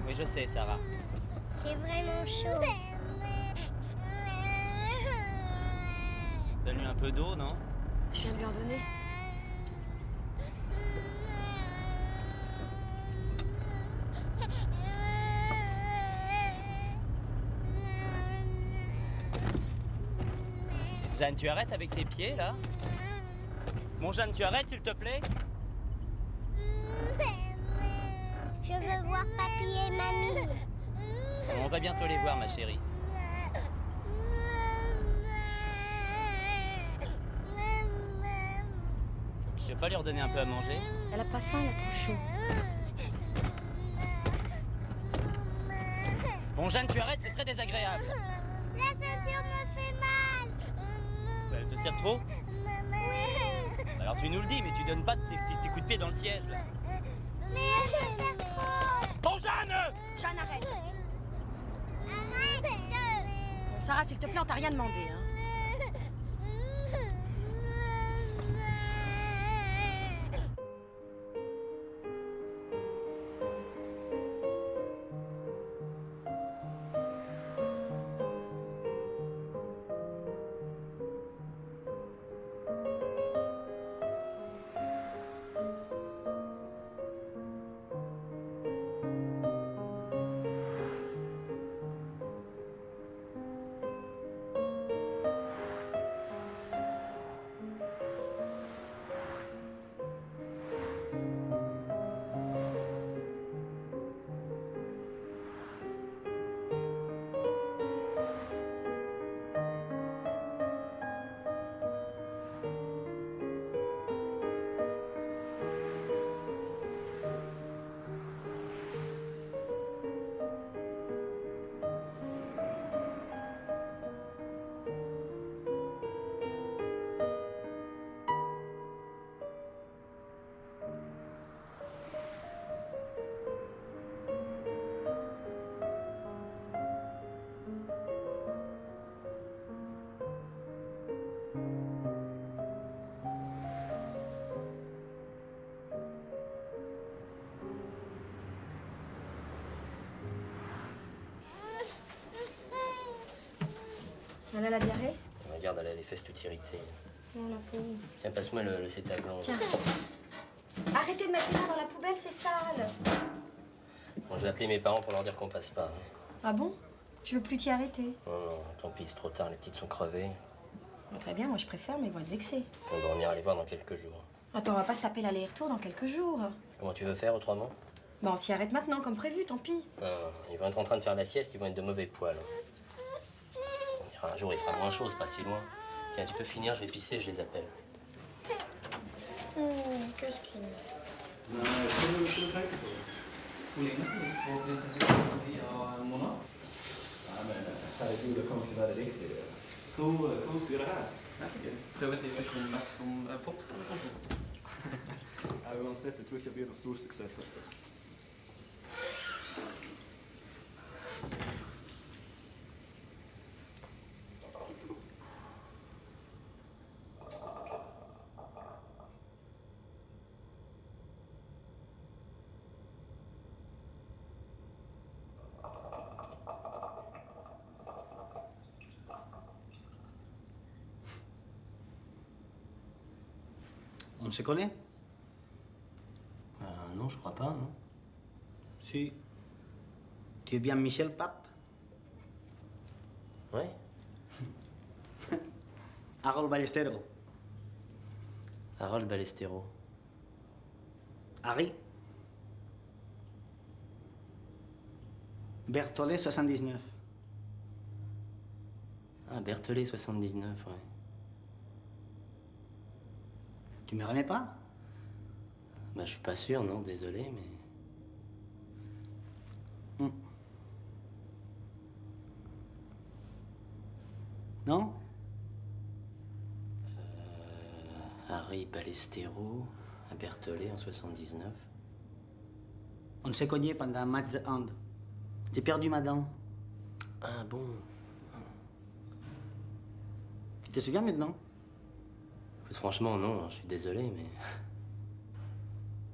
Oui, je sais, Sarah. J'ai vraiment chaud. Donne-lui un peu d'eau, non? Je viens de lui en donner. Jeanne, tu arrêtes avec tes pieds, là? Bon, Jeanne, tu arrêtes, s'il te plaît? Je veux voir papy et mamie. On va bientôt les voir, ma chérie. Tu veux pas lui redonner un peu à manger? Elle a pas faim, elle a trop chaud. Bon, Jeanne, tu arrêtes, c'est très désagréable. La ceinture me fait mal. Elle te serre trop? Oui. Alors tu nous le dis, mais tu donnes pas tes coups de pied dans le siège, là. Mais elle me serre trop. Bon, Jeanne! Jeanne, arrête. Arrête. Sarah, s'il te plaît, on t'a rien demandé, hein. Elle a la diarrhée? Regarde, elle a les fesses toutes irritées. Oh, la pauvre. Tiens, passe-moi le cétaglan. Tiens. Arrêtez de mettre les mains dans la poubelle, c'est sale. Bon, je vais appeler mes parents pour leur dire qu'on passe pas. Hein. Ah bon? Tu veux plus t'y arrêter? Non, non, tant pis, c'est trop tard, les petites sont crevées. Bon, très bien, moi je préfère, mais ils vont être vexés. Bon, bah, on ira les voir dans quelques jours. Attends, on va pas se taper l'aller-retour dans quelques jours. Comment tu veux faire autrement? Bon, on s'y arrête maintenant, comme prévu, tant pis. Non, ils vont être en train de faire la sieste, ils vont être de mauvais poils. On ira un jour, il fera moins chaud, c'est pas si loin. Tiens, tu peux finir, je vais pisser, je les appelle. Qu'est-ce qu'il... Herregud, det kommer ikke være riktig. Hvor skulle det her? Prøv et lite comeback som popstjerne, kanskje? Ja, uansett, jeg tror ikke det blir noen stor suksess. Altså. On se connaît? Non, je crois pas, non. Si. Tu es bien Michel Pape? Ouais. Harold Ballestero. Harold Ballestero. Harry. Berthollet 79. Ah, Berthollet 79, ouais. Tu me remets pas? Bah, je suis pas sûr, non, désolé, mais... Non? Harry Ballestero, à Berthollet en 79. On s'est cogné pendant un match de hand. J'ai perdu ma dent. Ah bon? Tu te souviens maintenant? Écoute, franchement, non, je suis désolé, mais...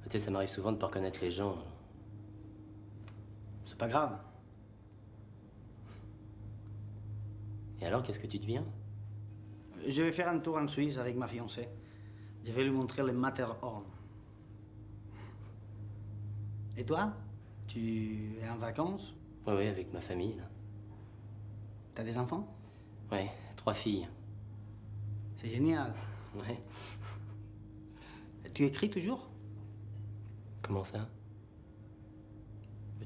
Tu sais, ça m'arrive souvent de pas reconnaître les gens. Ça C'est pas grave. Et alors, qu'est-ce que tu deviens? Je vais faire un tour en Suisse avec ma fiancée. Je vais lui montrer le Matterhorn. Et toi? Tu es en vacances? Oui, oui, avec ma famille, là. T'as des enfants? Ouais, 3 filles. C'est génial. Ouais. Tu écris toujours? Comment ça?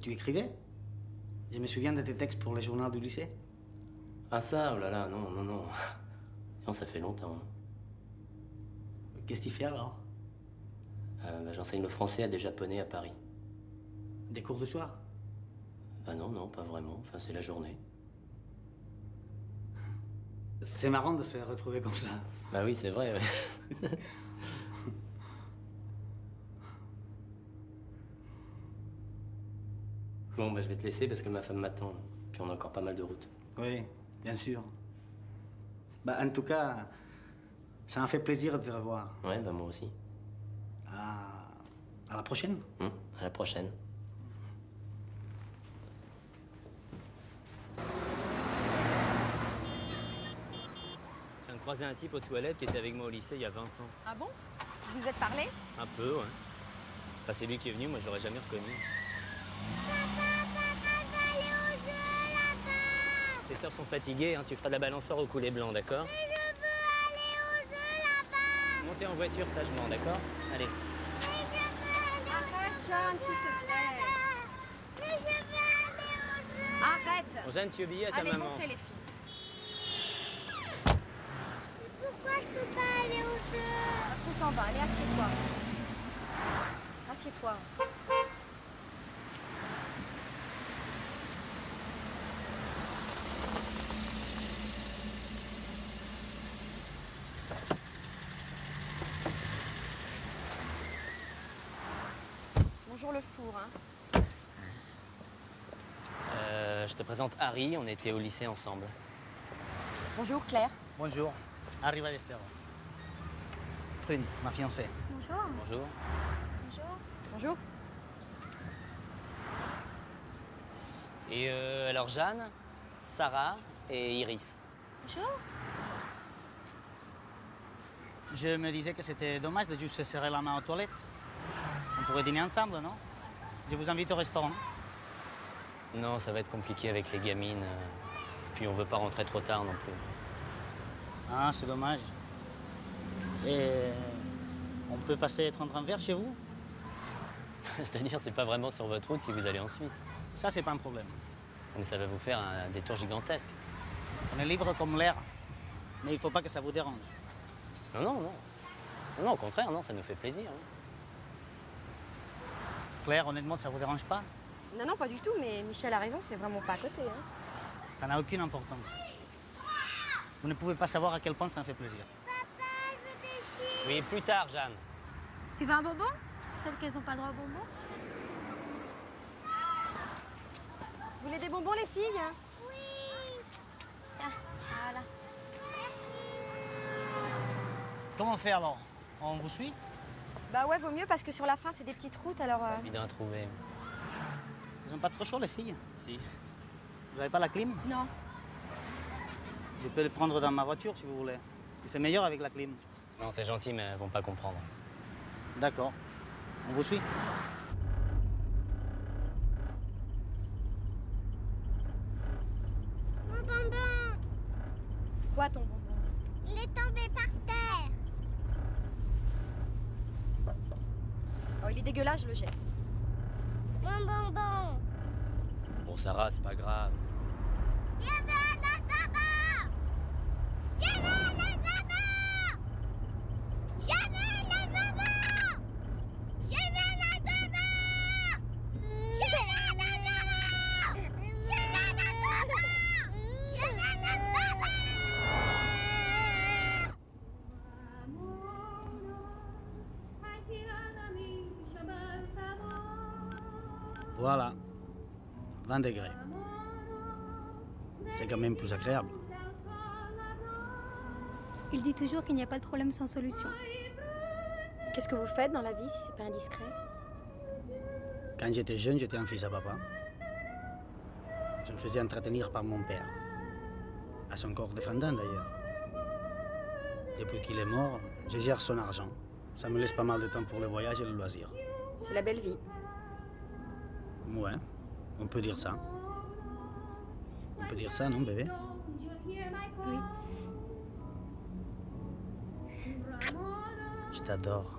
Tu écrivais? Je me souviens de tes textes pour le journal du lycée. Ah ça, oh là là, non, non, non. Non, ça fait longtemps. Qu'est-ce que tu fais alors? J'enseigne le français à des Japonais à Paris. Des cours de soir? Bah non, non, pas vraiment. Enfin, c'est la journée. C'est marrant de se retrouver comme ça. Bah oui, c'est vrai, ouais. Bon, bah je vais te laisser parce que ma femme m'attend. Puis on a encore pas mal de route. Oui, bien sûr. Bah, en tout cas, ça m'a fait plaisir de te revoir. Ouais, bah moi aussi. À la prochaine. À la prochaine. Je viens de croiser un type aux toilettes qui était avec moi au lycée il y a 20 ans. Ah bon? Vous êtes parlé? Un peu, ouais. Enfin, c'est lui qui est venu, moi je l'aurais jamais reconnu. Tes sœurs sont fatiguées, hein. Tu feras de la balançoire au coulet blanc, d'accord? Mais je veux aller au jeu là-bas. Montez en voiture sagement, d'accord? Allez. Mais je veux aller Arrête, Jeanne, s'il te plaît. Mais je veux aller au jeu. Arrête. Bon, Jeanne, tu es obéis à ta Allez, maman. montez les filles. Pourquoi je peux pas aller au jeu? Parce qu'on s'en va. Allez, assieds-toi. Assieds-toi. Bonjour le four, hein. Je te présente Harry, on était au lycée ensemble. Bonjour Claire. Bonjour. Arriva d'Estero. Prune, ma fiancée. Bonjour. Bonjour. Bonjour. Bonjour. Et alors Jeanne, Sarah et Iris. Bonjour. Je me disais que c'était dommage de juste se serrer la main aux toilettes. On pourrait dîner ensemble, non? Je vous invite au restaurant. Non, ça va être compliqué avec les gamines. Puis on veut pas rentrer trop tard non plus. Ah, c'est dommage. Et on peut passer prendre un verre chez vous? C'est-à-dire, c'est pas vraiment sur votre route si vous allez en Suisse. Ça, c'est pas un problème. Mais ça va vous faire un détour gigantesque. On est libre comme l'air. Mais il faut pas que ça vous dérange. Non, non, non. Non, au contraire, non, ça nous fait plaisir. Hein. Claire, honnêtement, ça vous dérange pas? Non, non, pas du tout, mais Michel a raison, c'est vraiment pas à côté. Hein. Ça n'a aucune importance. Vous ne pouvez pas savoir à quel point ça me fait plaisir. Papa, je veux des chips. Oui, plus tard, Jeanne. Tu veux un bonbon? Celles qu'elles ont pas droit au bonbon? Vous voulez des bonbons les filles? Oui. Tiens, voilà. Comment on fait alors? On vous suit? Bah ouais, vaut mieux parce que sur la fin c'est des petites routes alors. Évident à trouver. Ils ont pas trop chaud, les filles? Si. Vous avez pas la clim? Non. Je peux le prendre dans ma voiture si vous voulez. Il fait meilleur avec la clim. Non, c'est gentil, mais elles vont pas comprendre. D'accord. On vous suit? Mon bonbon, Quoi ton bonbon? il est tombé par terre. Oh, il est dégueulasse, je le jette. Mon bonbon. Bon, Sarah, c'est pas grave. Je veux un autre bonbon. Je veux un autre bonbon. Je veux un autre bonbon. Je veux un autre bonbon. Je veux un autre bonbon. Je veux un autre bonbon. Je veux un autre bonbon. Voilà. 20 degrés. C'est quand même plus agréable. Il dit toujours qu'il n'y a pas de problème sans solution. Qu'est-ce que vous faites dans la vie si c'est pas indiscret? Quand j'étais jeune, j'étais un fils à papa. Je me faisais entretenir par mon père. À son corps défendant d'ailleurs. Depuis qu'il est mort, je gère son argent. Ça me laisse pas mal de temps pour le voyage et le loisir. C'est la belle vie. Ouais, on peut dire ça. On peut dire ça, non, bébé? Oui. Je t'adore.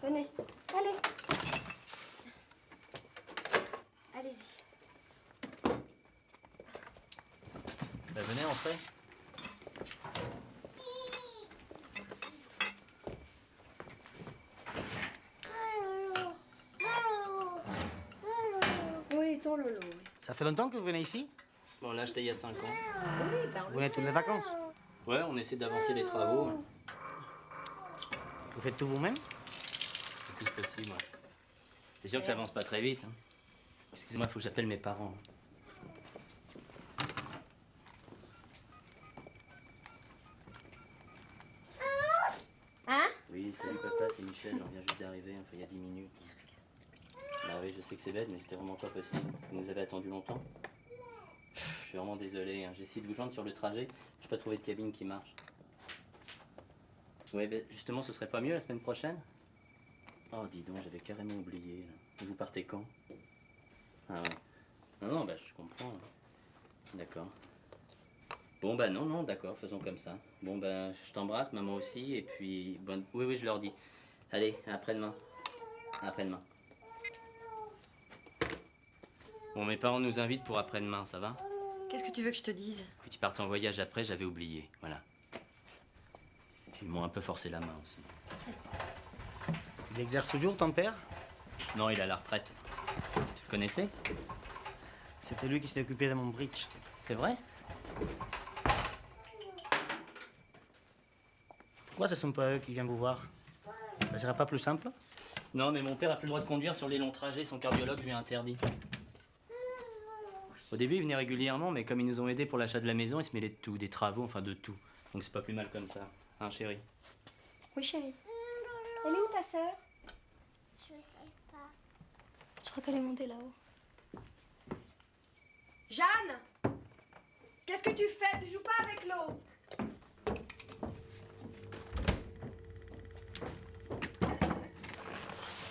Venez, allez. Allez-y. Venez, entrez. Oui, ton Lolo. Ça fait longtemps que vous venez ici? Bon, là, j'étais il y a 5 ans. Oui, ben Vous venez toutes les vacances? Ouais, on essaie d'avancer les travaux. Vous faites tout vous-même? Le plus possible, ouais. C'est sûr que ça avance pas très vite. Hein. Excusez-moi, il faut que j'appelle mes parents. Hein? Oui, salut papa, c'est Michel, on vient juste d'arriver, enfin il y a 10 minutes. Bah oui, je sais que c'est bête, mais c'était vraiment pas possible. Vous nous avez attendu longtemps. Je suis vraiment désolé, hein. J'ai essayé de vous joindre sur le trajet, j'ai pas trouvé de cabine qui marche. Ouais, ben justement, ce serait pas mieux la semaine prochaine? Oh, dis donc, j'avais carrément oublié, là. Et vous partez quand? Ah ouais. Non, non, bah je comprends. D'accord. Bon, bah non, non, d'accord, faisons comme ça. Bon, bah je t'embrasse, maman aussi, et puis... Bonne... Oui, oui, je leur dis. Allez, à après-demain. À après-demain. Bon, mes parents nous invitent pour après-demain, ça va? Qu'est-ce que tu veux que je te dise? Quand ils partent en voyage après, j'avais oublié, voilà. Ils m'ont un peu forcé la main aussi. Il exerce toujours, ton père? Non, il est à la retraite. Tu le connaissais? C'était lui qui s'était occupé de mon bridge. C'est vrai? Pourquoi ce sont pas eux qui viennent vous voir? Ça serait pas plus simple? Non, mais mon père a plus le droit de conduire sur les longs trajets, son cardiologue lui a interdit. Au début, il venait régulièrement, mais comme ils nous ont aidés pour l'achat de la maison, il se mêlait de tout, des travaux, enfin de tout. Donc c'est pas plus mal comme ça. Hein, chérie? Oui, chérie. Elle est où ta sœur? Je sais pas. Je crois qu'elle est montée là-haut. Jeanne! Qu'est-ce que tu fais? Tu joues pas avec l'eau?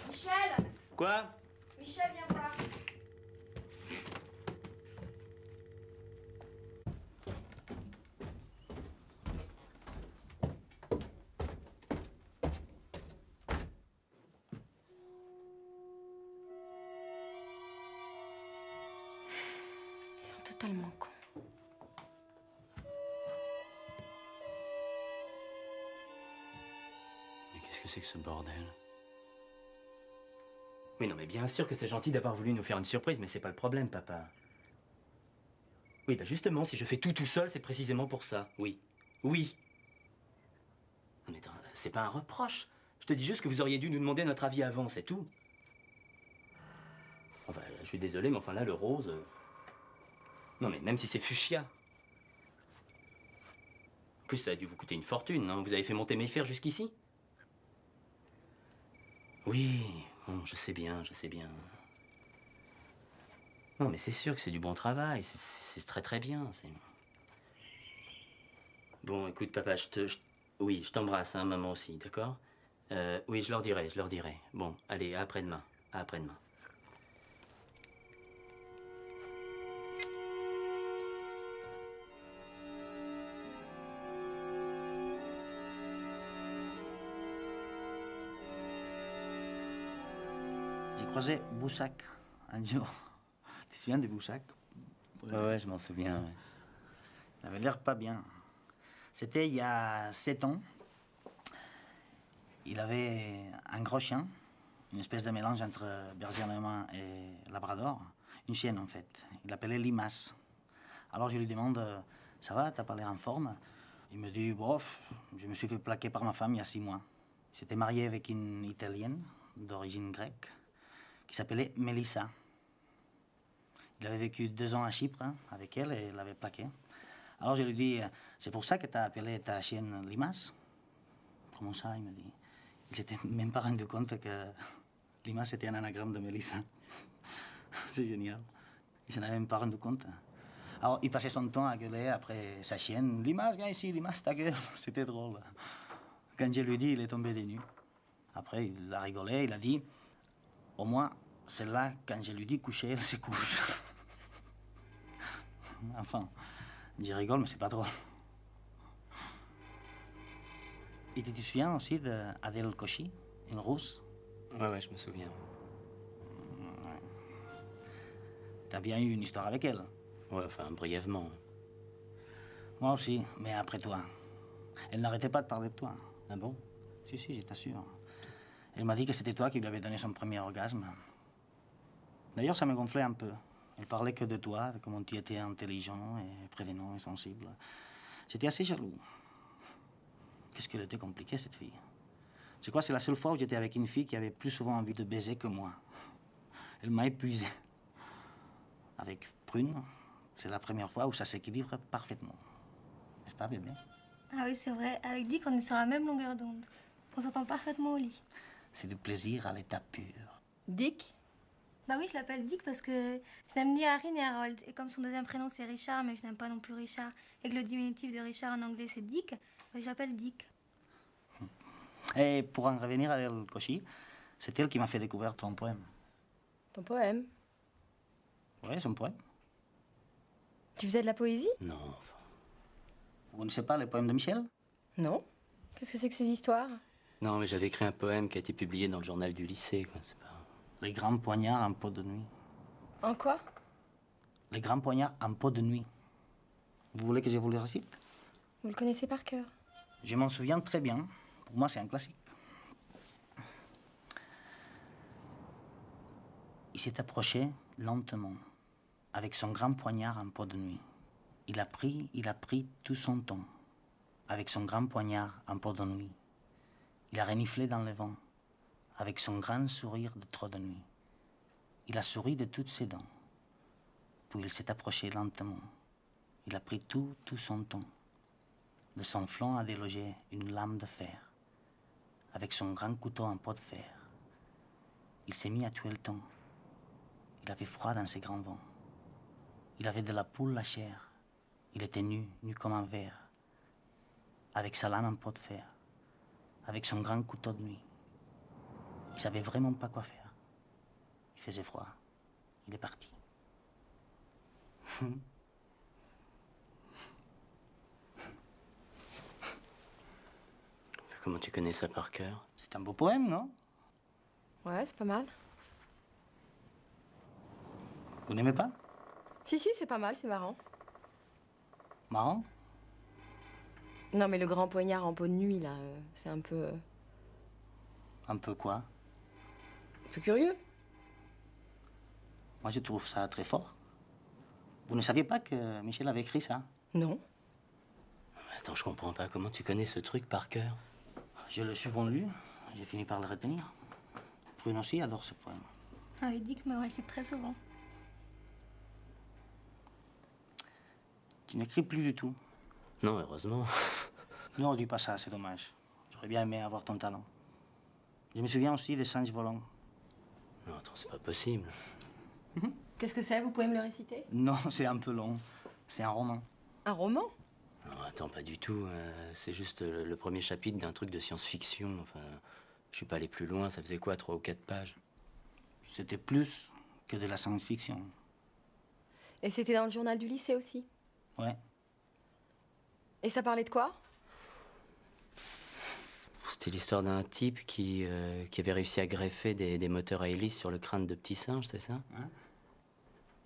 Michel! Quoi? Michel, viens voir. Ils sont totalement cons. Mais qu'est-ce que c'est que ce bordel? Oui, non, mais bien sûr que c'est gentil d'avoir voulu nous faire une surprise, mais c'est pas le problème, papa. Oui, bah justement, si je fais tout seul, c'est précisément pour ça. Oui. Oui. Non, mais c'est pas un reproche. Je te dis juste que vous auriez dû nous demander notre avis avant, c'est tout. Enfin, suis désolé, mais enfin là, le rose... Non, mais même si c'est fuchsia. En plus, ça a dû vous coûter une fortune, non? Vous avez fait monter mes fers jusqu'ici? Oui, bon, je sais bien, je sais bien. Non, mais c'est sûr que c'est du bon travail, c'est très très bien. Bon, écoute, papa, oui, je t'embrasse, hein, maman aussi, d'accord? Oui, je leur dirai, je leur dirai. Bon, allez, à après-demain, à après-demain. J'ai croisé Boussac un jour. Tu te souviens de Boussac? Ouais, je m'en souviens, ouais. Il avait l'air pas bien. C'était il y a 7 ans. Il avait un gros chien, une espèce de mélange entre berger allemand et labrador. Une chienne, en fait. Il l'appelait Limace. Alors je lui demande, ça va, t'as pas l'air en forme? Il me dit, bof, je me suis fait plaquer par ma femme il y a 6 mois. Il s'était marié avec une Italienne d'origine grecque qui s'appelait Mélissa. Il avait vécu 2 ans à Chypre avec elle et l'avait plaqué. Alors je lui dis, c'est pour ça que t'as appelé ta chienne Limace? Comment ça, il me dit. Il s'était même pas rendu compte que Limace était un anagramme de Mélissa. C'est génial. Il s'en avait même pas rendu compte. Alors il passait son temps à gueuler après sa chienne. Limace, viens ici, Limace, ta gueule. C'était drôle. Quand je lui ai dit, il est tombé des nues. Après, il a rigolé, il a dit, au moins, celle-là, quand je lui dis coucher, elle se couche. Enfin, je rigole, mais c'est pas drôle. Et tu te souviens aussi d'Adèle Cauchy, une rousse? Ouais, je me souviens. Ouais. T'as bien eu une histoire avec elle? Ouais, enfin, brièvement. Moi aussi, mais après toi. Elle n'arrêtait pas de parler de toi. Ah bon? Si, je t'assure. Elle m'a dit que c'était toi qui lui avais donné son premier orgasme. D'ailleurs, ça me gonflait un peu. Elle parlait que de toi, de comment tu étais intelligent et prévenant et sensible. J'étais assez jaloux. Qu'est-ce qu'elle était compliquée, cette fille. Je crois que c'est la seule fois où j'étais avec une fille qui avait plus souvent envie de baiser que moi. Elle m'a épuisé. Avec Prune, c'est la première fois où ça s'équilibre parfaitement. N'est-ce pas, bébé? Ah oui, c'est vrai. Avec Dick, on est sur la même longueur d'onde. On s'entend parfaitement au lit. C'est le plaisir à l'état pur. Dick? Bah oui, je l'appelle Dick parce que je n'aime ni Harry ni Harold. Et comme son deuxième prénom c'est Richard, mais je n'aime pas non plus Richard, et que le diminutif de Richard en anglais c'est Dick, bah je l'appelle Dick. Et pour en revenir à Elle Cauchy, c'est elle qui m'a fait découvrir ton poème. Ton poème? Oui, son poème. Tu faisais de la poésie? Non, enfin... Vous ne savez pas le poème de Michel? Non. Qu'est-ce que c'est que ces histoires? Non, mais j'avais écrit un poème qui a été publié dans le journal du lycée, quoi, c'est pas... Les grands poignards en peau de nuit. En quoi? Les grands poignards en peau de nuit. Vous voulez que je vous le récite? Vous le connaissez par cœur? Je m'en souviens très bien. Pour moi, c'est un classique. Il s'est approché lentement, avec son grand poignard en peau de nuit. Il a pris tout son temps, avec son grand poignard en peau de nuit. Il a reniflé dans le vent, avec son grand sourire de trop de nuit. Il a souri de toutes ses dents, puis il s'est approché lentement. Il a pris tout son temps. De son flanc a délogé une lame de fer, avec son grand couteau en peau de fer. Il s'est mis à tuer le temps. Il avait froid dans ses grands vents. Il avait de la poule la chair. Il était nu comme un ver, avec sa lame en peau de fer, avec son grand couteau de nuit. Il savait vraiment pas quoi faire. Il faisait froid. Il est parti. Comment tu connais ça par cœur? C'est un beau poème, non? Ouais, c'est pas mal. Vous n'aimez pas? Si, c'est pas mal, c'est marrant. Marrant? Non, mais le grand poignard en peau de nuit, là, c'est un peu... Un peu quoi? un peu curieux. Moi, je trouve ça très fort. Vous ne saviez pas que Michel avait écrit ça? Non. Attends, je comprends pas. Comment tu connais ce truc par cœur? Je l'ai souvent lu. J'ai fini par le retenir. Prune aussi adore ce poème. Ah oui, Dick me récite très souvent. Tu n'écris plus du tout. Non, heureusement. Non, dis pas ça, c'est dommage. J'aurais bien aimé avoir ton talent. Je me souviens aussi des singes volants. Non, attends, c'est pas possible. Qu'est-ce que c'est? Vous pouvez me le réciter? Non, c'est un peu long. C'est un roman. Un roman? Non, attends, pas du tout. C'est juste le premier chapitre d'un truc de science-fiction. Enfin, je suis pas allé plus loin. Ça faisait quoi, 3 ou 4 pages? C'était plus que de la science-fiction. Et c'était dans le journal du lycée aussi? Ouais. Et ça parlait de quoi? C'était l'histoire d'un type qui avait réussi à greffer des moteurs à hélice sur le crâne de petits singes, c'est ça? Hein?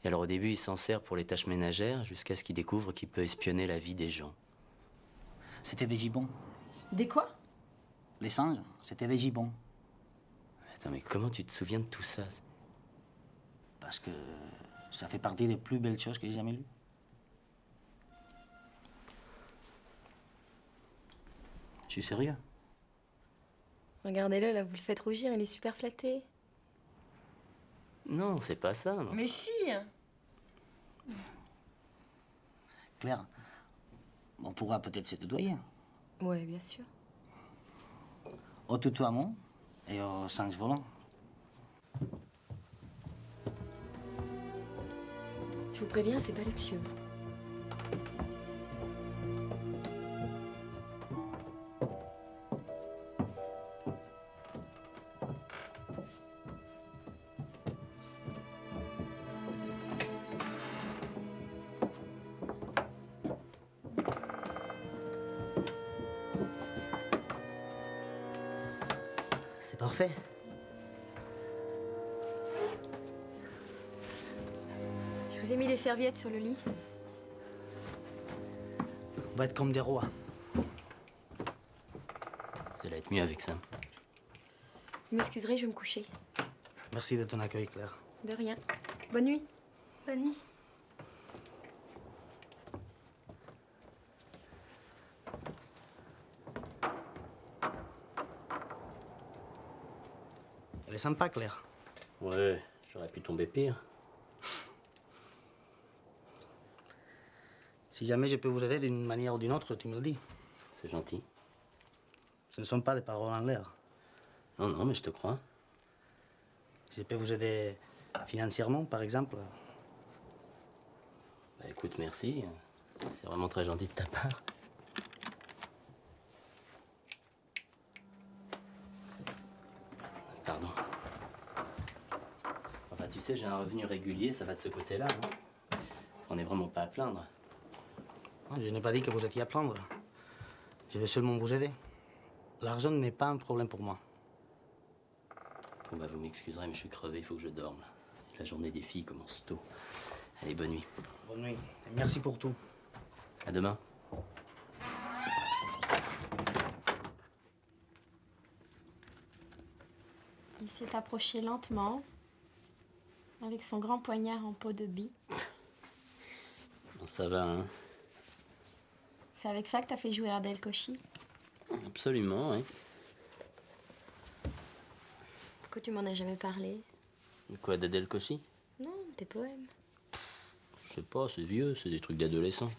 Et alors au début, il s'en sert pour les tâches ménagères, jusqu'à ce qu'il découvre qu'il peut espionner la vie des gens. C'était des gibbons. Des quoi? Les singes, c'était des gibbons. Attends, mais comment tu te souviens de tout ça? Parce que ça fait partie des plus belles choses que j'ai jamais lues. Je suis sérieux. Regardez-le, là, vous le faites rougir, il est super flatté. Non, c'est pas ça. Non. Mais si! Claire, on pourra peut-être se tutoyer. Ouais, bien sûr. Au tutoiement et aux singes volants. Je vous préviens, c'est pas luxueux. C'est parfait. Je vous ai mis des serviettes sur le lit. On va être comme des rois. Vous allez être mieux avec ça. Vous m'excuserez, je vais me coucher. Merci de ton accueil, Claire. De rien. Bonne nuit. Bonne nuit. Elle est sympa, Claire. Ouais, j'aurais pu tomber pire. Si jamais je peux vous aider d'une manière ou d'une autre, tu me le dis. C'est gentil. Ce ne sont pas des paroles en l'air. Non, non, mais je te crois. Si je peux vous aider financièrement, par exemple. Bah écoute, merci. C'est vraiment très gentil de ta part. Pardon. Enfin, tu sais, j'ai un revenu régulier, ça va de ce côté-là. Hein. On n'est vraiment pas à plaindre. Non, je n'ai pas dit que vous étiez à plaindre. Je veux seulement vous aider. L'argent n'est pas un problème pour moi. Bon bah vous m'excuserez, mais je suis crevé, il faut que je dorme. La journée des filles commence tôt. Allez, bonne nuit. Bonne nuit. Et merci pour tout. À demain. Il s'est approché lentement, avec son grand poignard en peau de bite. Bon, ça va, hein? C'est avec ça que t'as fait jouer Ardel Cauchy? Absolument, oui. Pourquoi tu m'en as jamais parlé? De quoi, d'Adèle Cauchy? Non, tes poèmes. Je sais pas, c'est vieux, c'est des trucs d'adolescents.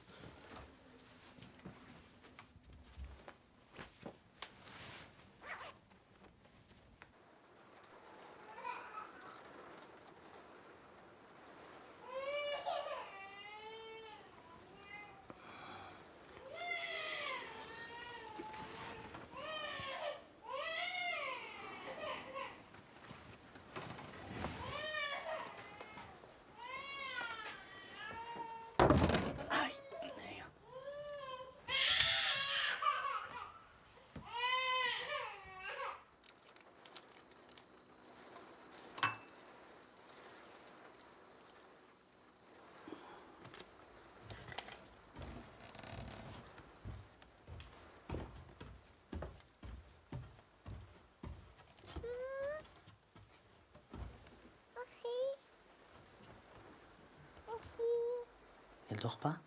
Elle dort pas?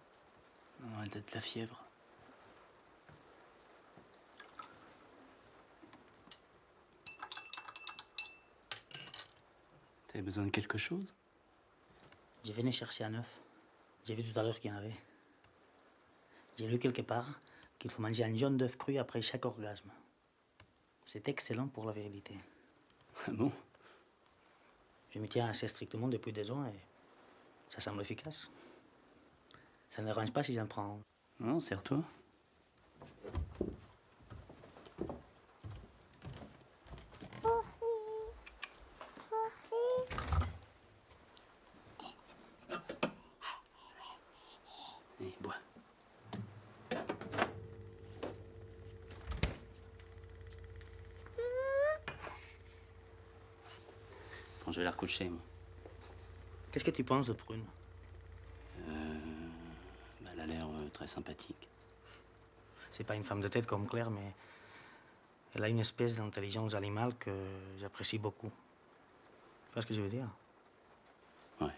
Non, elle a de la fièvre. T'avais besoin de quelque chose? Je venais chercher un œuf. J'ai vu tout à l'heure qu'il y en avait. J'ai lu quelque part qu'il faut manger un jaune d'œuf cru après chaque orgasme. C'est excellent pour la virilité. Ah bon? Je m'y tiens assez strictement depuis 2 ans et ça semble efficace. Ça ne dérange pas si j'en prends. Non, serre-toi. Allez, bois. Bon, je vais la recoucher, moi. Qu'est-ce que tu penses de Prune? Bah, elle a l'air très sympathique. C'est pas une femme de tête comme Claire, mais elle a une espèce d'intelligence animale que j'apprécie beaucoup. Tu vois ce que je veux dire? Ouais.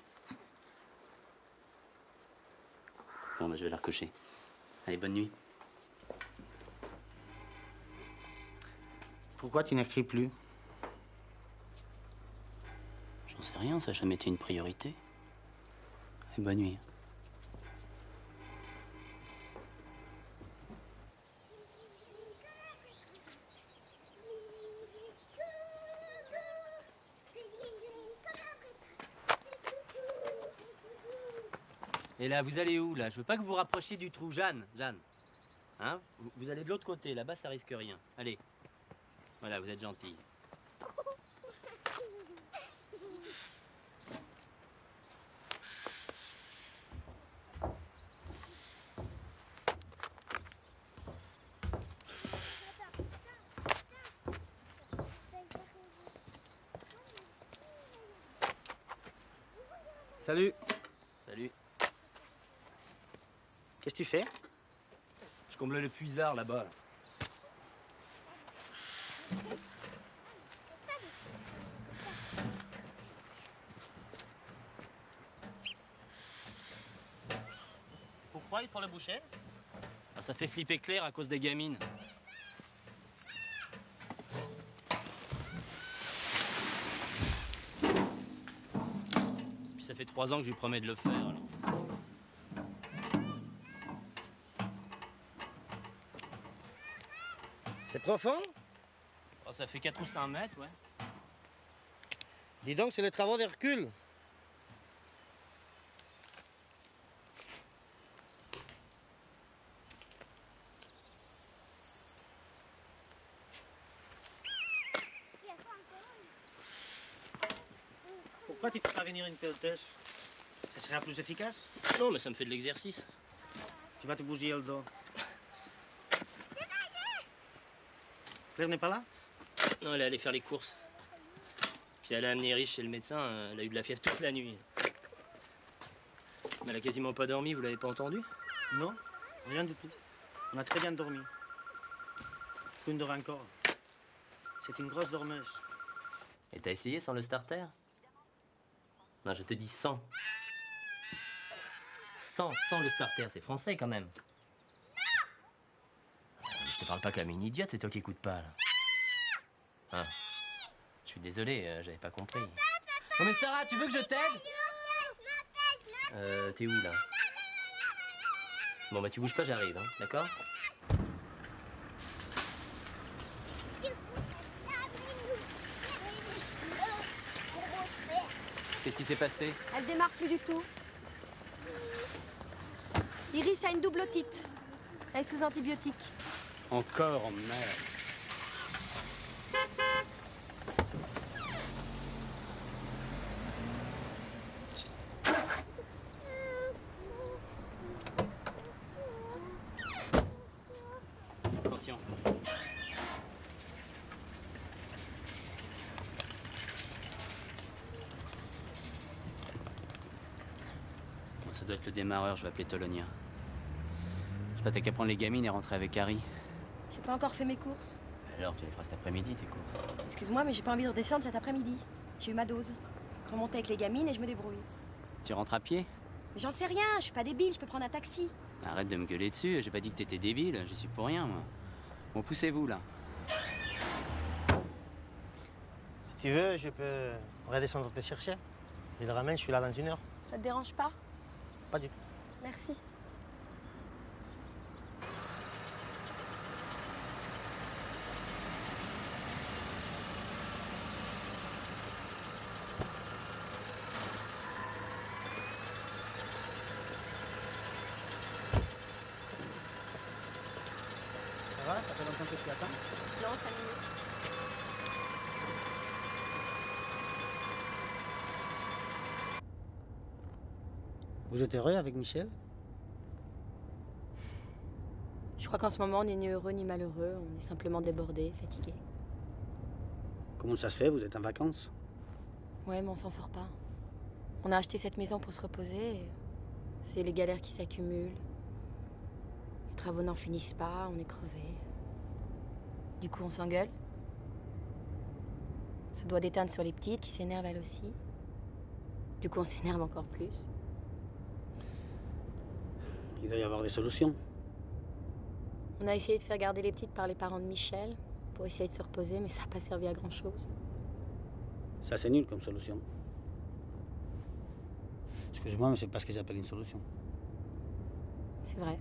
Bon, bah, je vais la recoucher. Allez, bonne nuit. Pourquoi tu n'écris plus? J'en sais rien, ça n'a jamais été une priorité. Allez, bonne nuit. Et là, vous allez où, là? Je veux pas que vous vous rapprochiez du trou. Jeanne, Jeanne. Hein? Vous allez de l'autre côté, là-bas, ça risque rien. Allez. Voilà, vous êtes gentille. Salut. Salut. Qu'est-ce que tu fais? Je comble le puisard, là-bas. Là. Pourquoi il faut le boucher? Ah, ça fait flipper Claire à cause des gamines. Puis ça fait 3 ans que je lui promets de le faire, alors. C'est profond? Oh, ça fait 4 ou 5 mètres, ouais. Dis donc, c'est les travaux d'Hercule. Pourquoi tu ne fais pas venir une pelleteuse? Ça sera plus efficace? Non, mais ça me fait de l'exercice. Tu vas te bousiller le dos. Claire n'est pas là? Non, elle est allée faire les courses. Puis elle a amené Rich chez le médecin, elle a eu de la fièvre toute la nuit. Mais elle a quasiment pas dormi, vous l'avez pas entendu? Non, rien du tout. On a très bien dormi. Prune dort encore. C'est une grosse dormeuse. Et t'as essayé sans le starter? Non, je te dis sans. Sans le starter, c'est français quand même. Je te parle pas comme une idiote, c'est toi qui écoutes pas, là. Ah. Je suis désolé, j'avais pas compris. Non mais Sarah, tu veux que je t'aide? T'es où, là? Bon, bah tu bouges pas, j'arrive, hein, d'accord? Qu'est-ce qui s'est passé? Elle démarre plus du tout. Iris a une double otite. Elle est sous antibiotiques. Encore, merde. Attention. Bon, ça doit être le démarreur, je vais appeler Tolonia. Je sais pas, t'as qu'à prendre les gamines et rentrer avec Harry. J'ai pas encore fait mes courses. Alors, tu les feras cet après-midi, tes courses. Excuse-moi, mais j'ai pas envie de redescendre cet après-midi. J'ai eu ma dose. Je remonte avec les gamines et je me débrouille. Tu rentres à pied? Mais j'en sais rien, je suis pas débile, je peux prendre un taxi. Arrête de me gueuler dessus, j'ai pas dit que t'étais débile, j'y suis pour rien, moi. Bon, poussez-vous, là. Si tu veux, je peux redescendre te chercher. Je le ramène, je suis là dans 1 heure. Ça te dérange pas? Pas du tout. Merci. Non, 5 minutes. Vous êtes heureux avec Michel? Je crois qu'en ce moment, on n'est ni heureux ni malheureux. On est simplement débordé, fatigué. Comment ça se fait? Vous êtes en vacances? Ouais, mais on s'en sort pas. On a acheté cette maison pour se reposer. Et c'est les galères qui s'accumulent. Les travaux n'en finissent pas, on est crevé. Du coup, on s'engueule. Ça doit déteindre sur les petites qui s'énervent elles aussi. Du coup, on s'énerve encore plus. Il doit y avoir des solutions. On a essayé de faire garder les petites par les parents de Michel pour essayer de se reposer, mais ça n'a pas servi à grand-chose. Ça, c'est nul comme solution. Excusez-moi, mais c'est pas ce que j'appelle une solution. C'est vrai.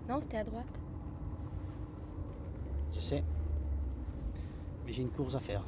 Non, c'était à droite. Je sais. Mais j'ai une course à faire.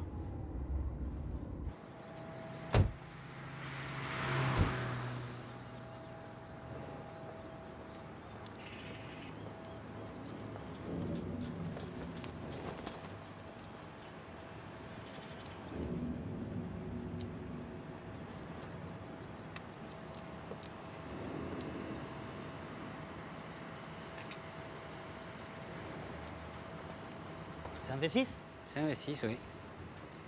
C'est un V6? C'est un V6, oui.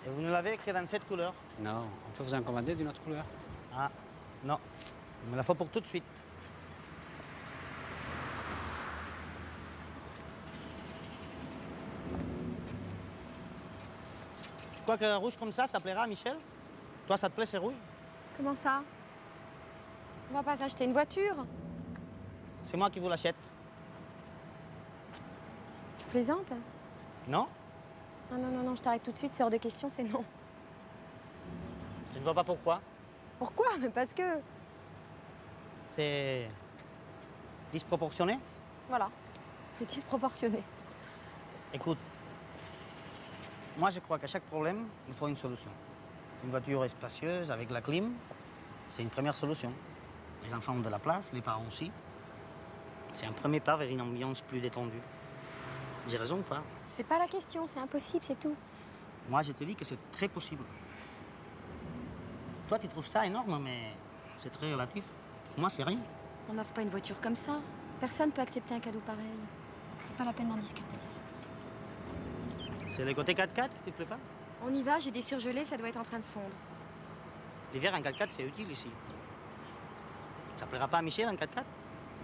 Et vous ne l'avez que dans cette couleur? Non, on peut vous en commander d'une autre couleur. Ah, non. Il me la faut pour tout de suite. Tu crois que rouge comme ça plaira à Michel? Toi, ça te plaît, c'est rouge? Comment ça? On va pas s'acheter une voiture? C'est moi qui vous l'achète. Tu plaisantes? Non? Ah non, non, non, je t'arrête tout de suite, c'est hors de question, c'est non. Je ne vois pas pourquoi. Pourquoi? Mais parce que... C'est disproportionné. Voilà, c'est disproportionné. Écoute, moi je crois qu'à chaque problème, il faut une solution. Une voiture spacieuse avec la clim, c'est une première solution. Les enfants ont de la place, les parents aussi. C'est un premier pas vers une ambiance plus détendue. J'ai raison ou pas? C'est pas la question, c'est impossible, c'est tout. Moi je te dis que c'est très possible. Toi tu trouves ça énorme, mais c'est très relatif. Pour moi c'est rien. On n'offre pas une voiture comme ça. Personne peut accepter un cadeau pareil. C'est pas la peine d'en discuter. C'est le côté 4x4 qui te plaît pas? On y va, j'ai des surgelés, ça doit être en train de fondre. L'hiver en 4x4 c'est utile ici. Ça plaira pas à Michel en 4x4?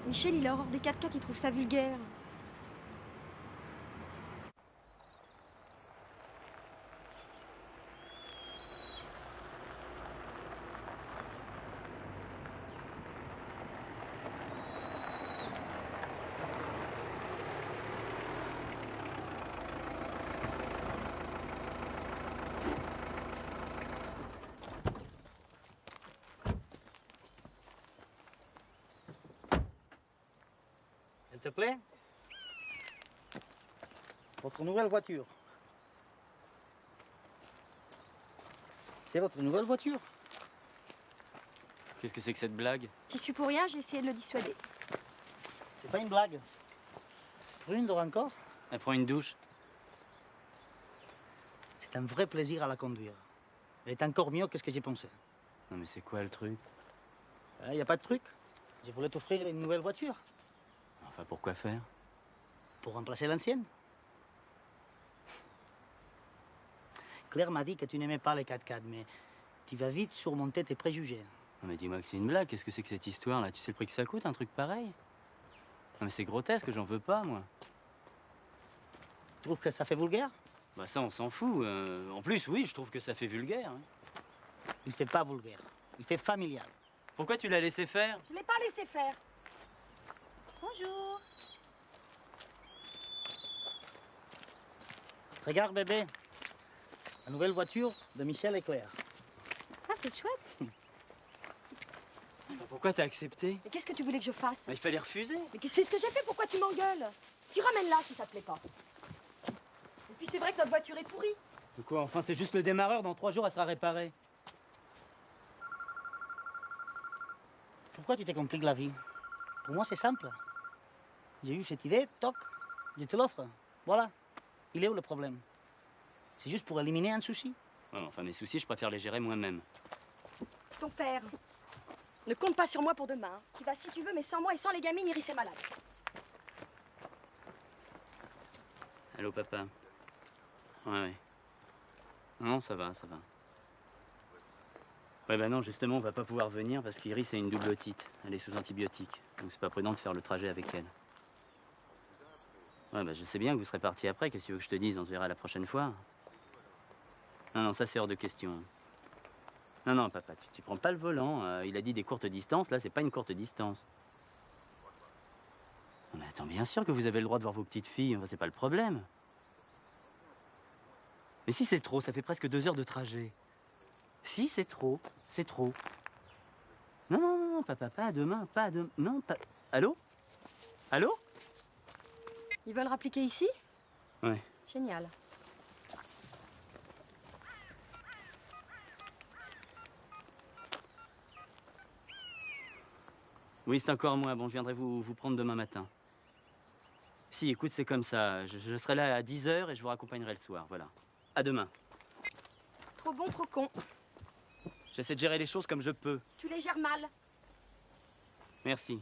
Michel, il a horreur des 4x4, il trouve ça vulgaire. S'il te plaît? Votre nouvelle voiture. C'est votre nouvelle voiture? Qu'est-ce que c'est que cette blague? J'y suis pour rien, j'ai essayé de le dissuader. C'est pas une blague. Brune dort encore? Elle prend une douche. C'est un vrai plaisir à la conduire. Elle est encore mieux que ce que j'ai pensé. Non mais c'est quoi le truc? Il n'y a pas de truc. Je voulais t'offrir une nouvelle voiture. Enfin, pourquoi faire? Pour remplacer l'ancienne. Claire m'a dit que tu n'aimais pas les 4x4, mais tu vas vite surmonter tes préjugés. Non mais dis-moi que c'est une blague, qu'est-ce que c'est que cette histoire là? Tu sais le prix que ça coûte, un truc pareil? Non mais c'est grotesque, j'en veux pas moi. Tu trouves que ça fait vulgaire? Bah ça on s'en fout. En plus oui, je trouve que ça fait vulgaire. Hein. Il fait pas vulgaire, il fait familial. Pourquoi tu l'as laissé faire? Je l'ai pas laissé faire. Bonjour. Regarde bébé, la nouvelle voiture de Michel et Claire. Ah, c'est chouette. Bah, pourquoi t'as accepté? Mais qu'est-ce que tu voulais que je fasse? Bah, il fallait refuser. Mais c'est ce que j'ai fait, pourquoi tu m'engueules? Tu ramènes là si ça te plaît pas. Et puis Puis c'est vrai que notre voiture est pourrie. De quoi? Enfin, c'est juste le démarreur. Dans 3 jours, elle sera réparée. Pourquoi tu te compliques la vie? Pour moi, c'est simple. J'ai eu cette idée, toc, je te l'offre. Voilà. Il est où le problème? C'est juste pour éliminer un souci. Ouais, enfin, mes soucis, je préfère les gérer moi-même. Ton père. Ne compte pas sur moi pour demain. Hein. Tu vas si tu veux, mais sans moi et sans les gamines, Iris est malade. Allô, papa? Ouais. Non, ça va, ça va. Ouais, bah non, justement, on va pas pouvoir venir parce qu'Iris a une double otite. Elle est sous antibiotiques. Donc c'est pas prudent de faire le trajet avec elle. Ouais, bah je sais bien que vous serez parti après. Qu'est-ce que tu veux que je te dise? On se verra la prochaine fois. Non, non, ça c'est hors de question. Non, non, papa, tu prends pas le volant. Il a dit des courtes distances. Là, c'est pas une courte distance. Non, mais attends, bien sûr que vous avez le droit de voir vos petites filles. Enfin, c'est pas le problème. Mais si c'est trop, ça fait presque 2 heures de trajet. Si c'est trop, c'est trop. Non, non, non, non, papa, pas à demain, pas à demain. Non, pas. Allô? Allô? Ils veulent rappliquer ici? Ouais. Génial. Oui, c'est encore moi. Bon, je viendrai vous prendre demain matin. Si, écoute, c'est comme ça. Je serai là à 10 heures et je vous raccompagnerai le soir. Voilà. À demain. Trop bon, trop con. J'essaie de gérer les choses comme je peux. Tu les gères mal. Merci.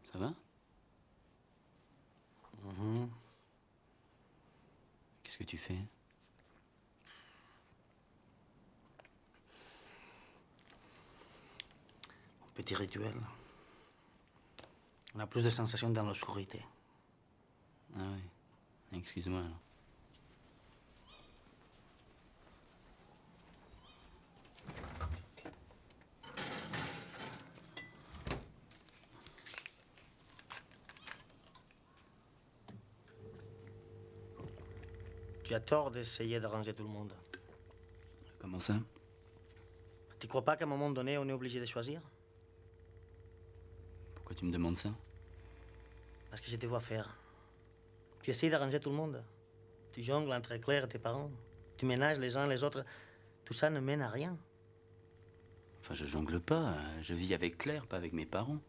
Ça va? Qu'est-ce que tu fais? Mon petit rituel. On a plus de sensations dans l'obscurité. Ah oui. Excuse-moi alors. Tu as tort d'essayer d'arranger tout le monde. Comment ça? Tu crois pas qu'à un moment donné, on est obligé de choisir? Pourquoi tu me demandes ça? Parce que je te vois faire. Tu essayes d'arranger tout le monde. Tu jongles entre Claire et tes parents. Tu ménages les uns les autres. Tout ça ne mène à rien. Enfin, je jongle pas. Je vis avec Claire, pas avec mes parents.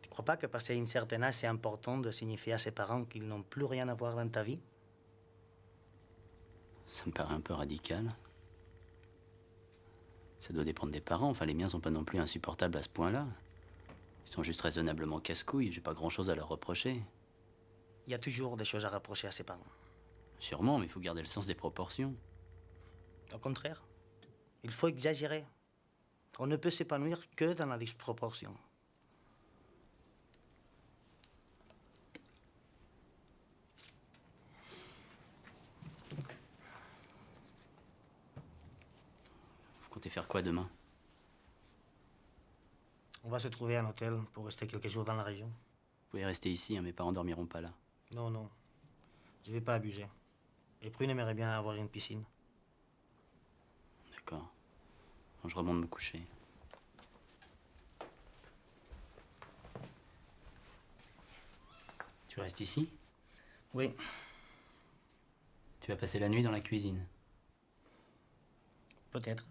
Tu crois pas que passer une certaine âge, c'est important de signifier à ses parents qu'ils n'ont plus rien à voir dans ta vie? Ça me paraît un peu radical. Ça doit dépendre des parents. Enfin, les miens sont pas non plus insupportables à ce point-là. Ils sont juste raisonnablement casse-couilles. J'ai pas grand-chose à leur reprocher. Il y a toujours des choses à reprocher à ses parents. Sûrement, mais il faut garder le sens des proportions. Au contraire, il faut exagérer. On ne peut s'épanouir que dans la disproportion. Vous comptez faire quoi demain? On va se trouver un hôtel pour rester quelques jours dans la région. Vous pouvez rester ici, hein, mes parents dormiront pas là. Non, non. Je vais pas abuser. Et Prune aimerait bien avoir une piscine. D'accord. Bon, je remonte me coucher. Tu restes ici? Oui. Tu vas passer la nuit dans la cuisine? Peut-être.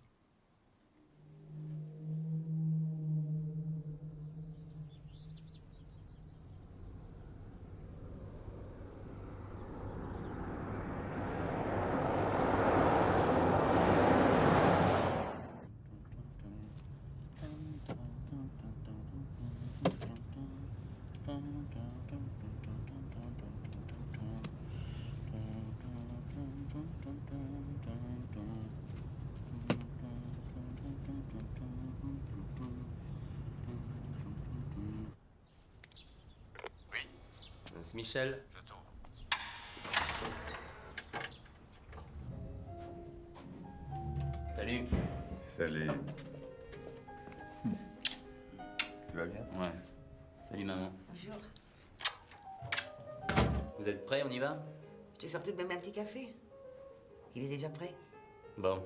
C'est Michel. Salut. Salut. Tu vas bien? Ouais. Salut maman. Bonjour. Vous êtes prêts, on y va? Je t'ai sorti de même un petit café. Il est déjà prêt. Bon.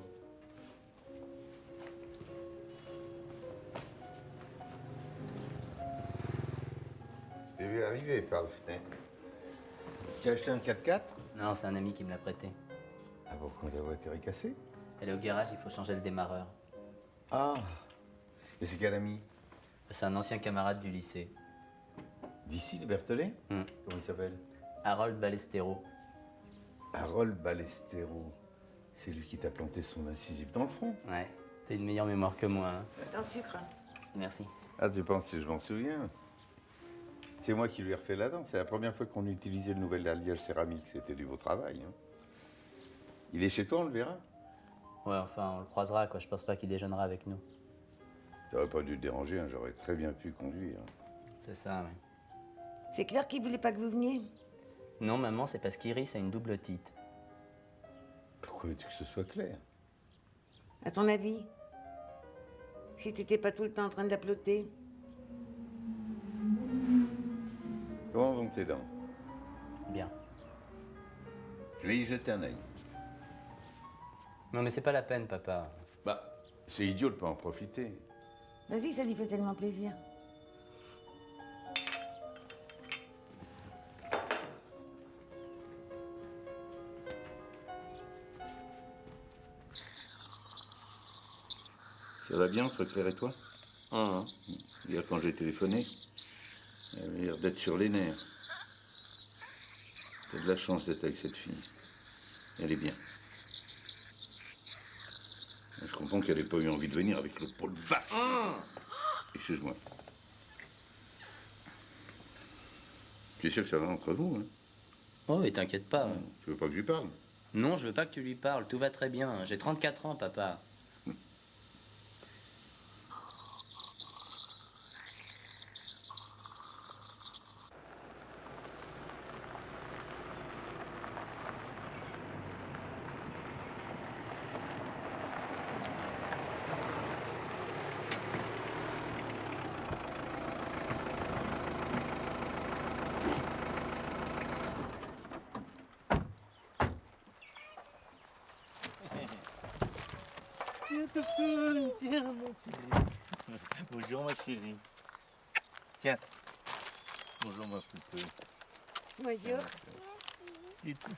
Je t'ai vu arriver par la fenêtre. Tu as acheté un 4x4? Non, c'est un ami qui me l'a prêté. Ah, pourquoi ta voiture est cassée? Elle est au garage, il faut changer le démarreur. Ah. Et c'est quel ami? C'est un ancien camarade du lycée. D'ici, le Berthelet? Hmm. Comment il s'appelle? Harold Ballestero. Harold Ballestero. C'est lui qui t'a planté son incisif dans le front? Ouais. T'as une meilleure mémoire que moi, hein. Sans sucre. Merci. Ah, tu penses que je m'en souviens? C'est moi qui lui ai refait la dent. C'est la première fois qu'on utilisait le nouvel alliage céramique. C'était du beau travail. Hein. Il est chez toi, on le verra? Ouais, enfin, on le croisera, quoi. Je pense pas qu'il déjeunera avec nous. T'aurais pas dû te déranger, hein. J'aurais très bien pu conduire. C'est ça, ouais. C'est clair qu'il voulait pas que vous veniez. Non, maman, c'est parce qu'Iris a une double otite. Pourquoi veux-tu que ce soit clair? À ton avis? Si t'étais pas tout le temps en train d'appeler. Comment vont tes dents? Bien. Je vais y jeter un œil. Non, mais c'est pas la peine, papa. Bah, c'est idiot de pas en profiter. Vas-y, ça lui fait tellement plaisir. Ça va bien entre Claire et toi? Hier, quand j'ai téléphoné, elle avait l'air d'être sur les nerfs. T'as de la chance d'être avec cette fille. Elle est bien. Je comprends qu'elle n'ait pas eu envie de venir avec le pot de vache. Excuse-moi. Tu es sûr que ça va entre vous, hein? Oh, et t'inquiète pas. Tu veux pas que je lui parle? Non, je veux pas que tu lui parles. Tout va très bien. J'ai 34 ans, papa. Tiens, mon chéri. Bonjour, ma chérie. Tiens. Bonjour, ma poupée. Bonjour. Et tout.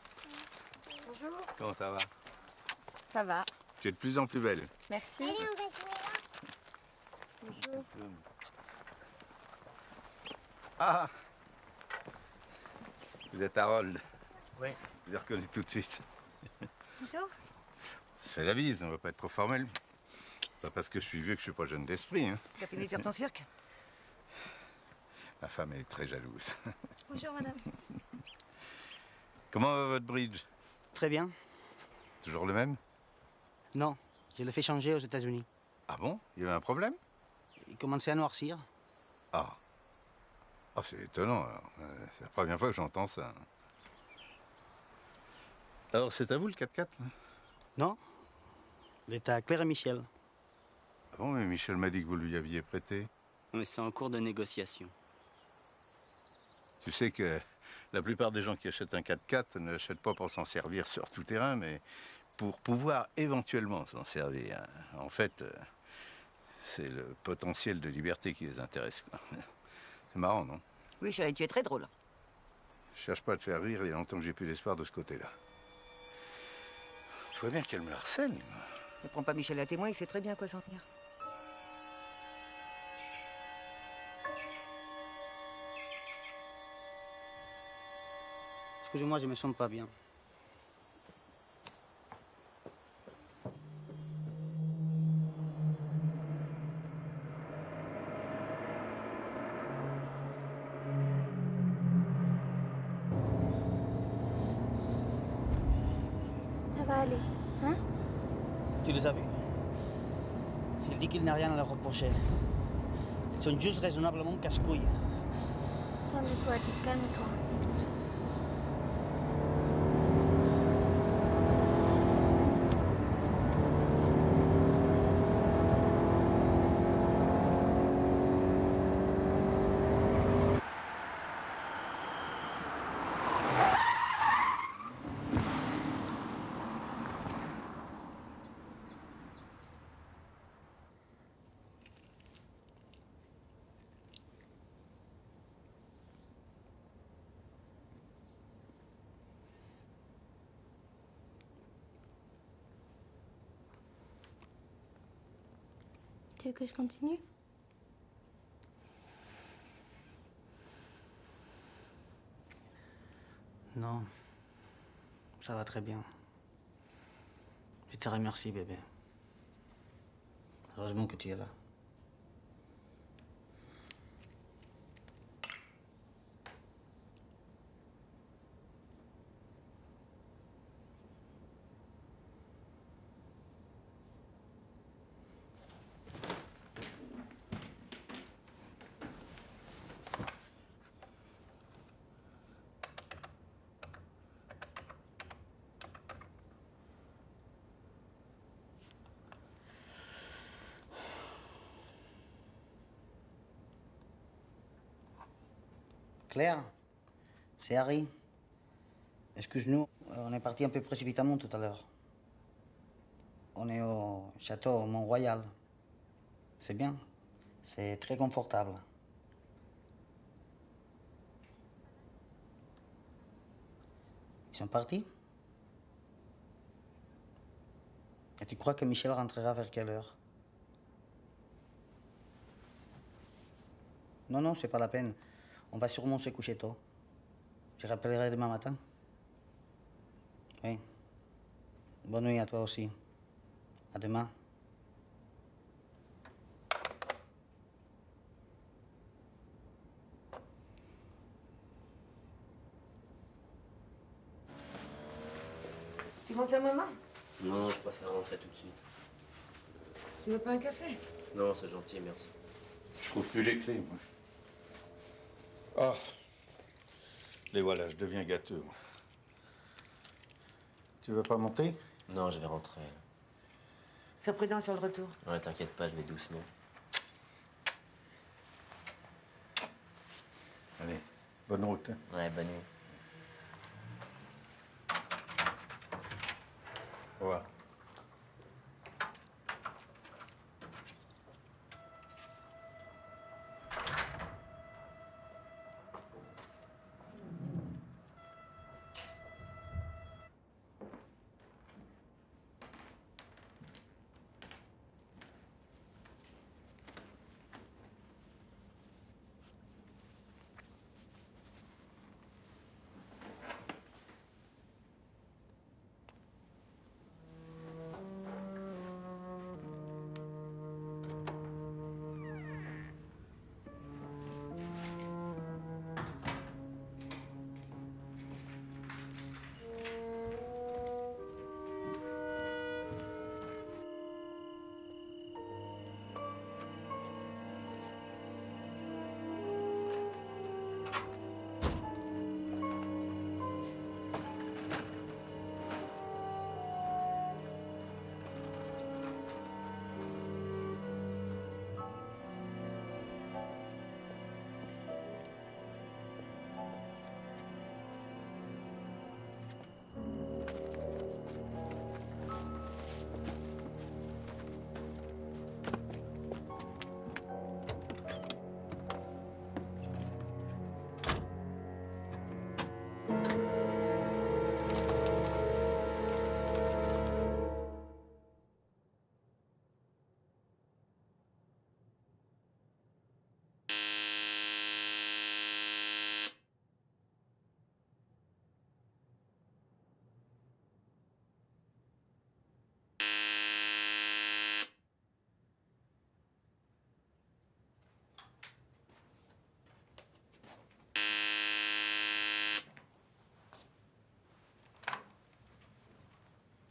Bonjour. Comment ça va? Ça va. Tu es de plus en plus belle. Merci. Allez, on va jouer là. Bonjour. Ah! Vous êtes Harold. Oui. Je vous ai reconnu tout de suite. Bonjour. On se fait la bise, on va pas être trop formel. Pas parce que je suis vieux que je suis pas jeune d'esprit. Hein. T'as fini de faire ton cirque? Ma femme est très jalouse. Bonjour, madame. Comment va votre bridge? Très bien. Toujours le même? Non, je l'ai fait changer aux États-Unis. Ah bon? Il y avait un problème? Il commençait à noircir. Ah. Ah, c'est étonnant. Alors. C'est la première fois que j'entends ça. Alors, c'est à vous le 4x4? Non, il est à Claire et Michel. Ah bon, mais Michel m'a dit que vous lui aviez prêté. Mais c'est en cours de négociation. Tu sais que la plupart des gens qui achètent un 4x4 ne l'achètent pas pour s'en servir sur tout terrain, mais pour pouvoir éventuellement s'en servir. En fait, c'est le potentiel de liberté qui les intéresse, quoi. C'est marrant, non? Oui, chérie, tu es très drôle. Je cherche pas à te faire rire, il y a longtemps que j'ai plus d'espoir de ce côté-là. Tu vois bien qu'elle me harcèle. Ne prends pas Michel à témoin, il sait très bien à quoi s'en tenir. Excusez-moi, je me sens pas bien. Ça Ça va aller, hein? Tu les as vus? Il dit qu'il n'a rien à leur reprocher. Ils sont juste raisonnablement casse-couilles. Calme-toi, Dick, calme-toi. Tu veux que je continue? Non, ça va très bien. Je te remercie, bébé. Heureusement que tu es là. Claire, c'est Harry. Excuse-nous, on est parti un peu précipitamment tout à l'heure. On est au château Mont-Royal. C'est bien, c'est très confortable. Ils sont partis? Et tu crois que Michel rentrera vers quelle heure? Non, non, c'est pas la peine. On va sûrement se coucher tôt. Je rappellerai demain matin. Oui. Bonne nuit à toi aussi. À demain. Tu montes à maman? Non, je préfère rentrer tout de suite. Tu veux pas un café? Non, c'est gentil, merci. Je trouve plus les clés, moi. Ah. Et voilà, je deviens gâteux, moi. Tu veux pas monter? Non, je vais rentrer. Sois prudent sur le retour. Ouais, t'inquiète pas, je vais doucement. Allez, bonne route. Hein. Ouais, bonne nuit. Au revoir.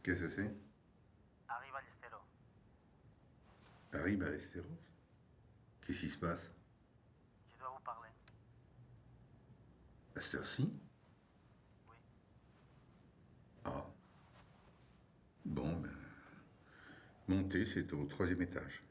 Qu'est-ce que c'est? Harry Ballesteros. Harry Ballesteros? Qu'est-ce qui se passe? Je dois vous parler. À cette heure-ci? Oui. Ah. Bon, ben... Montez, c'est au 3e étage.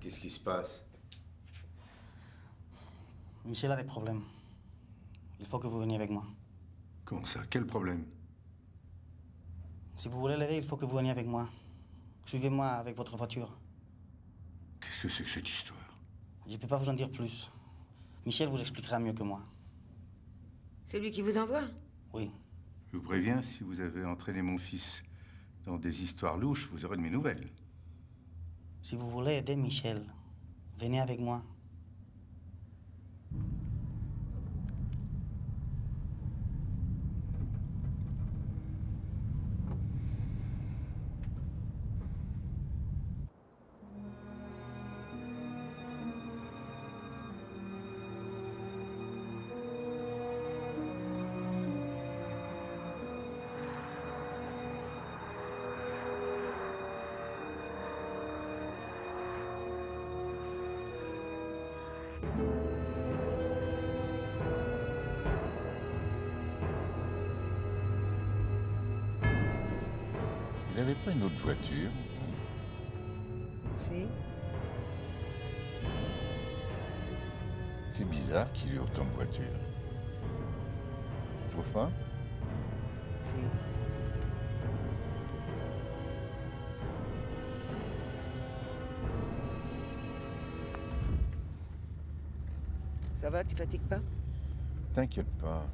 Qu'est-ce qui se passe? Michel a des problèmes. Il faut que vous veniez avec moi. Comment ça? Quel problème? Si vous voulez l'aider, il faut que vous veniez avec moi. Suivez-moi avec votre voiture. Qu'est-ce que c'est que cette histoire? Je ne peux pas vous en dire plus. Michel vous expliquera mieux que moi. C'est lui qui vous envoie? Oui. Je vous préviens, si vous avez entraîné mon fils dans des histoires louches, vous aurez de mes nouvelles. Si vous voulez aider Michel, venez avec moi. Il n'avait pas une autre voiture? Si. C'est bizarre qu'il ait autant de voitures. Tu trouves pas? Si. Ça va, tu fatigues pas? T'inquiète pas.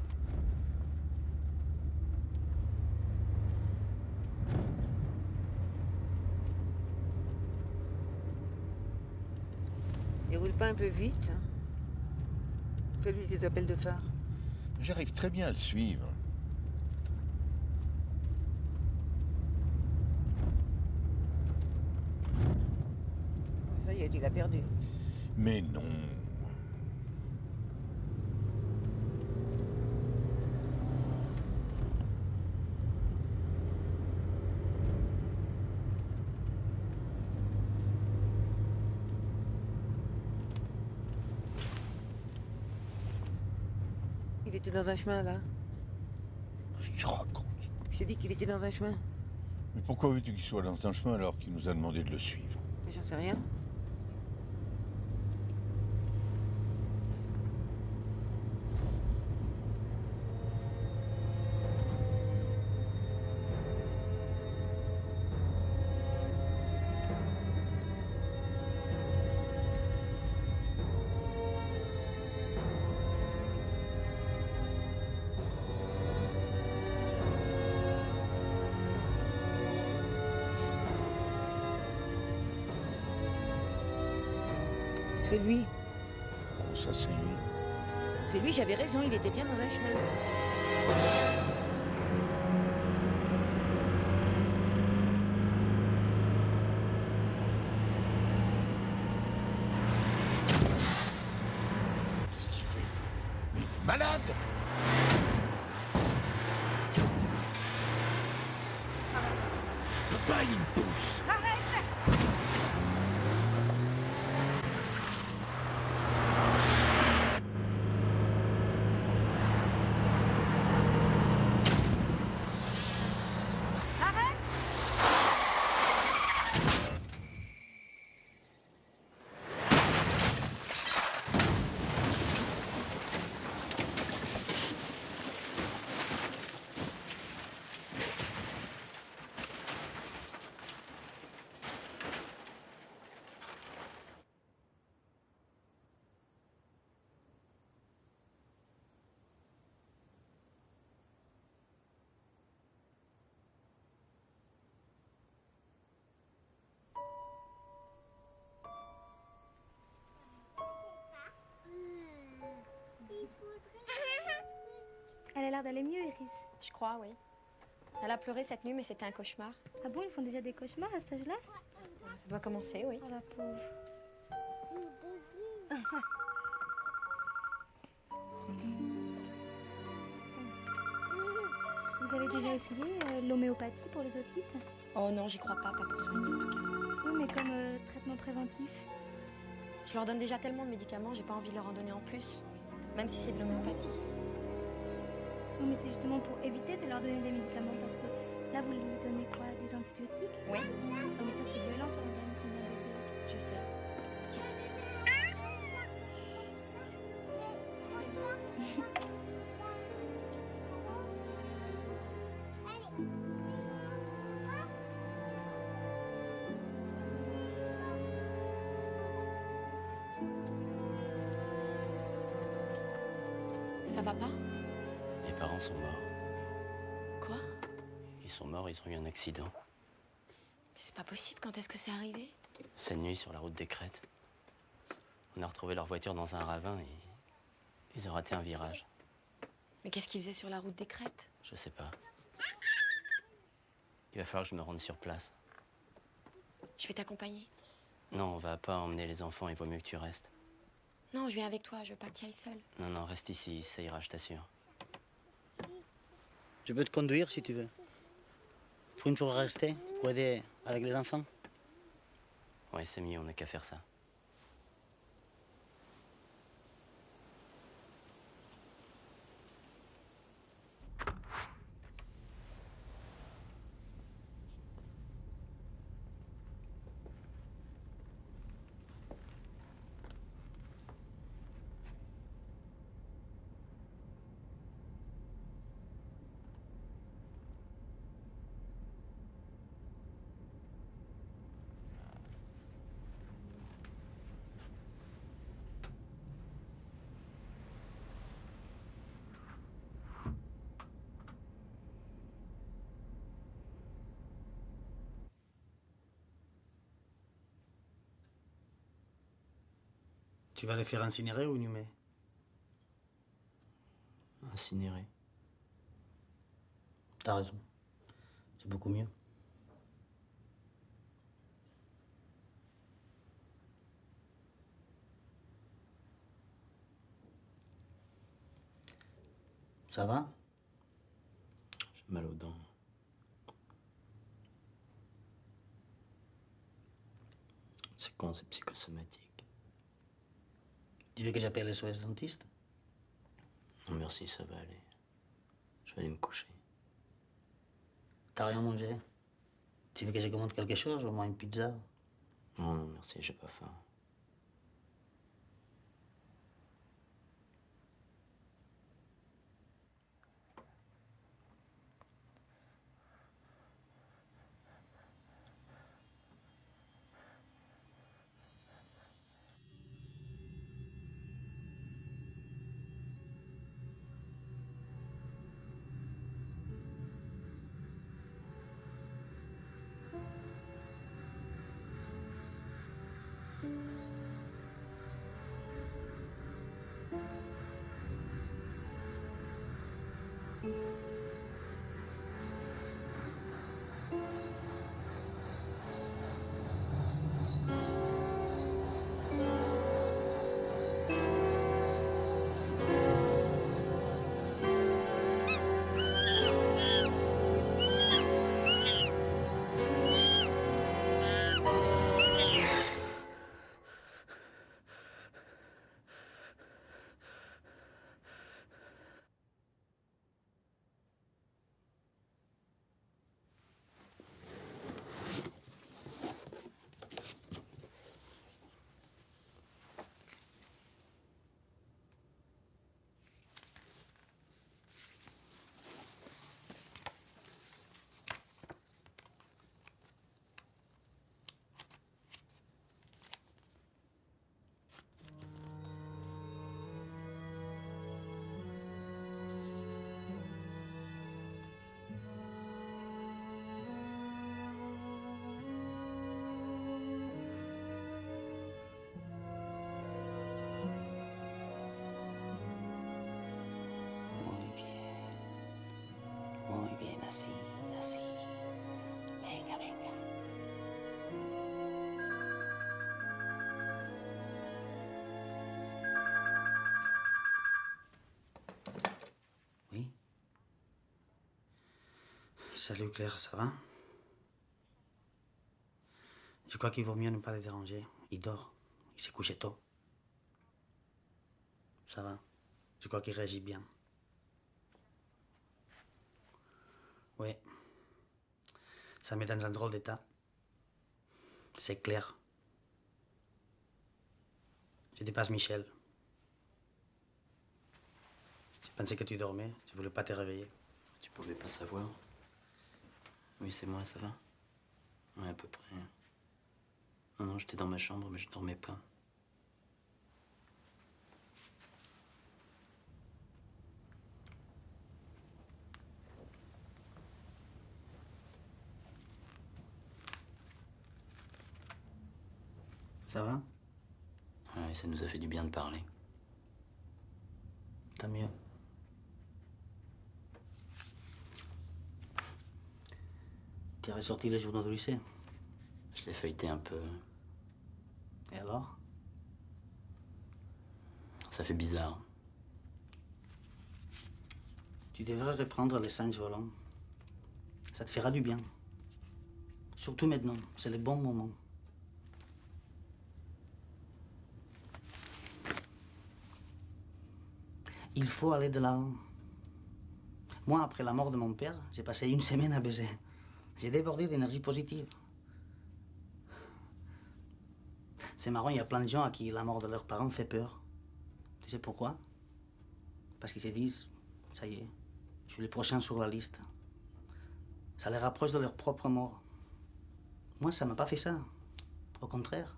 Il roule pas un peu vite? Fais-lui des appels de phare. J'arrive très bien à le suivre. Ça y est, tu l'as perdu. Mais non. Il était dans un chemin, là. Qu'est-ce que tu racontes? Je t'ai dit qu'il était dans un chemin. Mais pourquoi veux-tu qu'il soit dans un chemin alors qu'il nous a demandé de le suivre? Mais j'en sais rien. C'est lui. Comment ça, c'est lui? C'est lui, j'avais raison, il était bien dans un chemin. Qu'est-ce qu'il fait? Mais il est malade! Je peux pas, il me pousse! Il faudrait... Elle a l'air d'aller mieux, Iris. Je crois, oui. Elle a pleuré cette nuit, mais c'était un cauchemar. Ah bon, ils font déjà des cauchemars à cet âge-là? Ça doit commencer, oui. Oh la pauvre. Vous avez déjà essayé l'homéopathie pour les otites? Oh non, j'y crois pas pour soigner en tout cas. Oui, mais comme traitement préventif. Je leur donne déjà tellement de médicaments, j'ai pas envie de leur en donner en plus. Même si c'est de l'homéopathie. Oui, mais c'est justement pour éviter de leur donner des médicaments parce que là, vous lui donnez quoi? Des antibiotiques? Oui. Ah, mais ça, c'est violent sur l'organisme d'un bébé. Je sais. Tiens. Ça va pas? Mes parents sont morts. Quoi? Ils sont morts, ils ont eu un accident. Mais c'est pas possible, quand est-ce que c'est arrivé? Cette nuit, sur la route des Crêtes. On a retrouvé leur voiture dans un ravin et ils ont raté un virage. Mais qu'est-ce qu'ils faisaient sur la route des Crêtes? Je sais pas. Il va falloir que je me rende sur place. Je vais t'accompagner. Non, on va pas emmener les enfants, il vaut mieux que tu restes. Non, je viens avec toi, je veux pas que tu ailles seule. Non, non, reste ici, ça ira, je t'assure. Je peux te conduire si tu veux. Pour pourra rester, pour aider avec les enfants. Ouais, c'est mieux, on n'a qu'à faire ça. Tu vas les faire incinérer ou inhumer? Incinérer. T'as raison. C'est beaucoup mieux. Ça va? J'ai mal aux dents. C'est con, c'est psychosomatique. Tu veux que j'appelle les SOS dentiste? Non, merci, ça va aller. Je vais aller me coucher. T'as rien mangé? Tu veux que je commande quelque chose, au moins une pizza? Non, non, merci, j'ai pas faim. Salut Claire, ça va? Je crois qu'il vaut mieux ne pas le déranger. Il dort. Il s'est couché tôt. Ça va. Je crois qu'il réagit bien. Oui. Ça met dans un drôle d'état. C'est clair. Je dépasse Michel. Je pensais que tu dormais. Je voulais pas te réveiller. Tu pouvais pas savoir. Oui, c'est moi, ça va? Ouais, à peu près. Non, non, j'étais dans ma chambre, mais je dormais pas. Ça va? Ouais, ça nous a fait du bien de parler. Tant mieux. Tu as ressorti les journaux du lycée? Je l'ai feuilleté un peu. Et alors? Ça fait bizarre. Tu devrais reprendre les singes volants. Ça te fera du bien. Surtout maintenant, c'est le bon moment. Il faut aller de l'avant. Moi, après la mort de mon père, j'ai passé une semaine à baiser. J'ai débordé d'énergie positive. C'est marrant, il y a plein de gens à qui la mort de leurs parents fait peur. Tu sais pourquoi? Parce qu'ils se disent, ça y est, je suis le prochain sur la liste. Ça les rapproche de leur propre mort. Moi, ça m'a pas fait ça. Au contraire,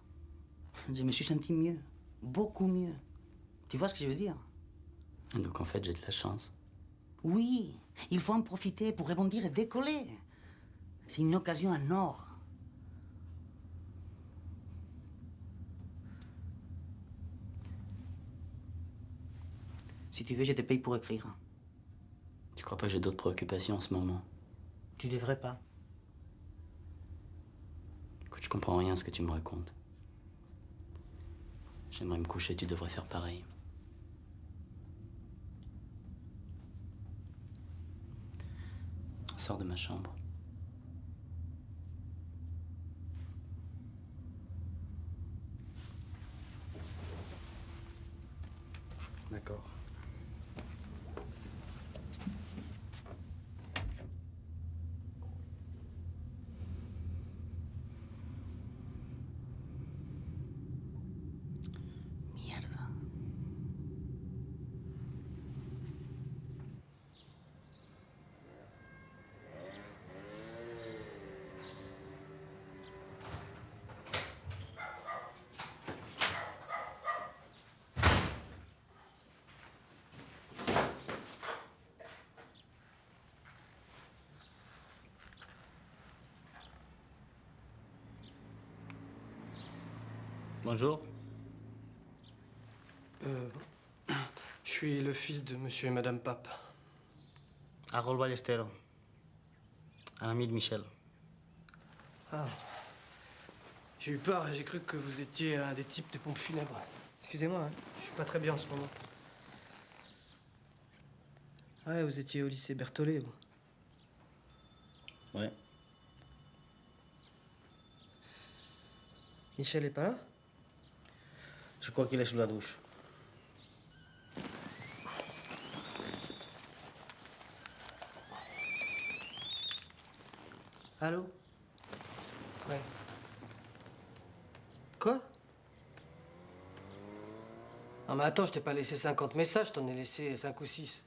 je me suis senti mieux, beaucoup mieux. Tu vois ce que je veux dire? Donc en fait, j'ai de la chance. Oui, il faut en profiter pour rebondir et décoller. C'est une occasion en or. Si tu veux, je te paye pour écrire. Tu crois pas que j'ai d'autres préoccupations en ce moment? Tu devrais pas. Écoute, je comprends rien à ce que tu me racontes. J'aimerais me coucher, tu devrais faire pareil. Sors de ma chambre. D'accord. Mierda. Bonjour. Je suis le fils de monsieur et madame Pape. Harold Ballestero. Un ami de Michel. Ah. J'ai eu peur, j'ai cru que vous étiez un des types de pompes funèbres. Excusez-moi, hein, je suis pas très bien en ce moment. Ouais, vous étiez au lycée Berthollet, vous. Ouais. Michel est pas là? Je crois qu'il est sous la douche. Allô? Ouais. Quoi? Non mais attends, je t'ai pas laissé 50 messages, je t'en ai laissé 5 ou 6.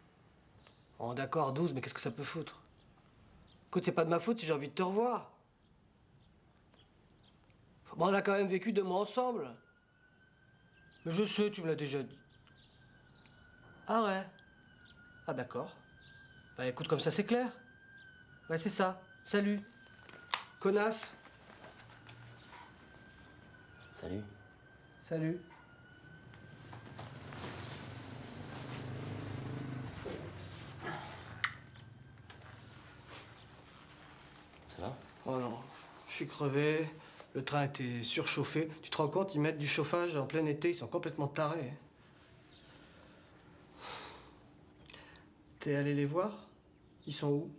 Bon d'accord, 12, mais qu'est-ce que ça peut foutre? Écoute, c'est pas de ma faute si j'ai envie de te revoir. Bon, on a quand même vécu 2 mois ensemble. Mais je sais, tu me l'as déjà dit. Ah ouais? Ah d'accord. Bah écoute, comme ça c'est clair. Ouais, c'est ça. Salut. Connasse. Salut. Salut. Ça va? Oh non, je suis crevé. Le train était surchauffé. Tu te rends compte, ils mettent du chauffage en plein été, ils sont complètement tarés. T'es allé les voir? Ils sont où?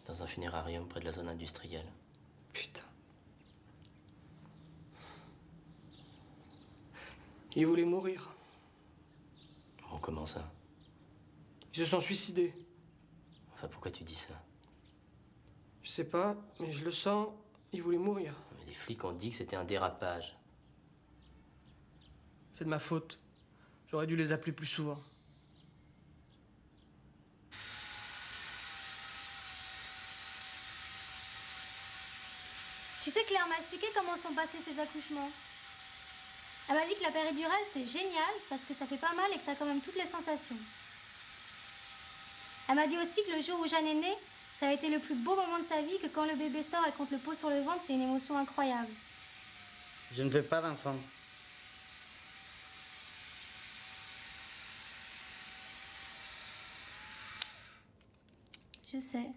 Dans un funérarium près de la zone industrielle. Putain. Ils voulaient mourir. Bon, comment ça? Ils se sont suicidés. Enfin, pourquoi tu dis ça? Je sais pas, mais je le sens, ils voulaient mourir. Mais les flics ont dit que c'était un dérapage. C'est de ma faute. J'aurais dû les appeler plus souvent. Tu sais, Claire m'a expliqué comment sont passés ses accouchements. Elle m'a dit que la péridurale, c'est génial parce que ça fait pas mal et que t'as quand même toutes les sensations. Elle m'a dit aussi que le jour où Jeanne est née, ça a été le plus beau moment de sa vie, que quand le bébé sort et qu'on te le pose sur le ventre, c'est une émotion incroyable. Je ne veux pas d'enfant. Je sais.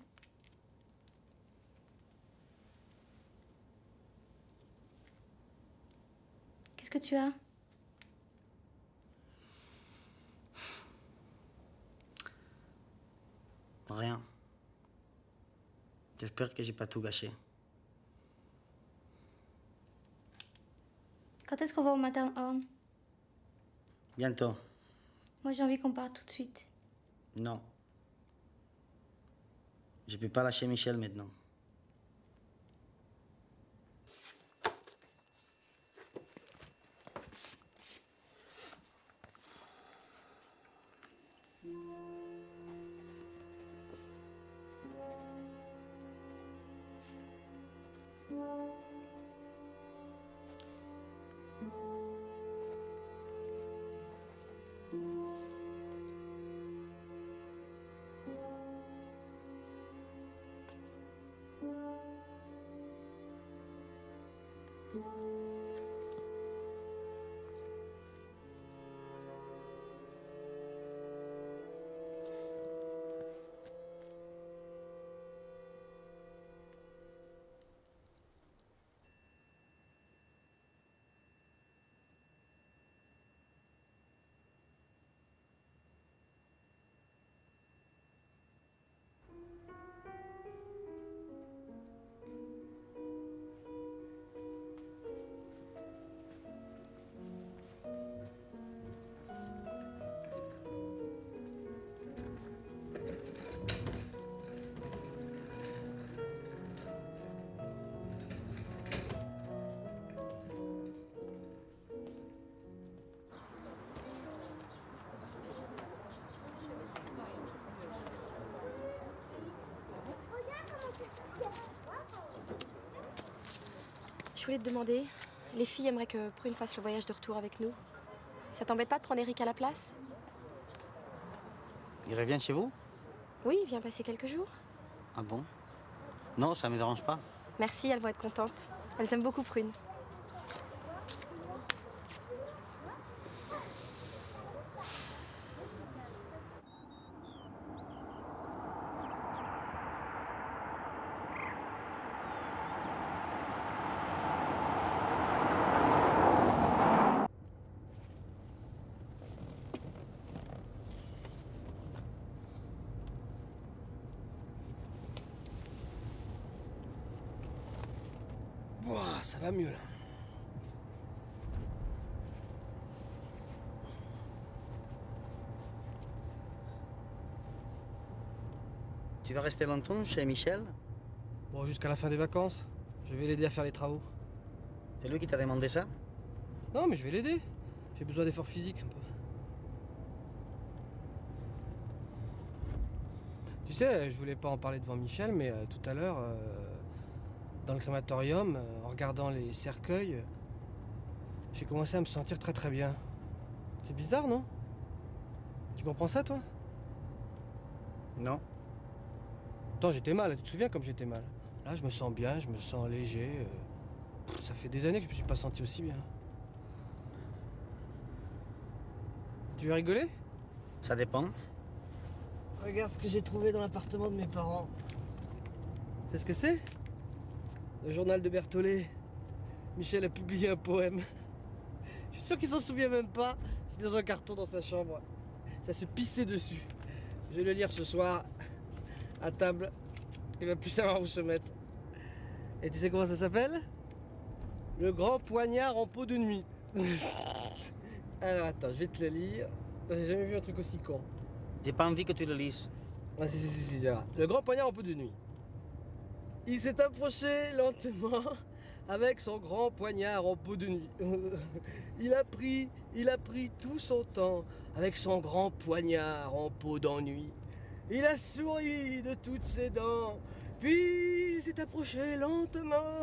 Qu'est-ce que tu as? Rien. J'espère que j'ai pas tout gâché. Quand est-ce qu'on va au Matterhorn? Bientôt. Moi, j'ai envie qu'on parte tout de suite. Non. Je peux pas lâcher Michel maintenant. Je voulais te demander, les filles aimeraient que Prune fasse le voyage de retour avec nous. Ça t'embête pas de prendre Eric à la place? Il revient chez vous? Oui, il vient passer quelques jours. Ah bon? Non, ça me dérange pas. Merci, elles vont être contentes. Elles aiment beaucoup Prune. Ouah, ça va mieux là. Tu vas rester longtemps chez Michel? Bon, jusqu'à la fin des vacances. Je vais l'aider à faire les travaux. C'est lui qui t'a demandé ça? Non, mais je vais l'aider. J'ai besoin d'efforts physiques un peu. Tu sais, je voulais pas en parler devant Michel, mais tout à l'heure, dans le crématorium, en regardant les cercueils, j'ai commencé à me sentir très très bien. C'est bizarre, non? Tu comprends ça, toi? Non. Attends, j'étais mal, tu te souviens comme j'étais mal? Là, je me sens bien, je me sens léger. Ça fait des années que je me suis pas senti aussi bien. Tu veux rigoler? Ça dépend. Regarde ce que j'ai trouvé dans l'appartement de mes parents. C'est ce que c'est? Le journal de Berthollet. Michel a publié un poème. Je suis sûr qu'il s'en souvient même pas. C'est dans un carton dans sa chambre. Ça se pissait dessus. Je vais le lire ce soir, à table, Il va plus savoir où se mettre. Et tu sais comment ça s'appelle? Le grand poignard en peau de nuit. Alors attends, je vais te le lire. J'ai jamais vu un truc aussi con. J'ai pas envie que tu le lises. Ah si, tu verras. Le grand poignard en peau de nuit. Il s'est approché lentement avec son grand poignard en peau de nuit. Il a pris tout son temps avec son grand poignard en peau d'ennui. Il a souri de toutes ses dents, puis il s'est approché lentement.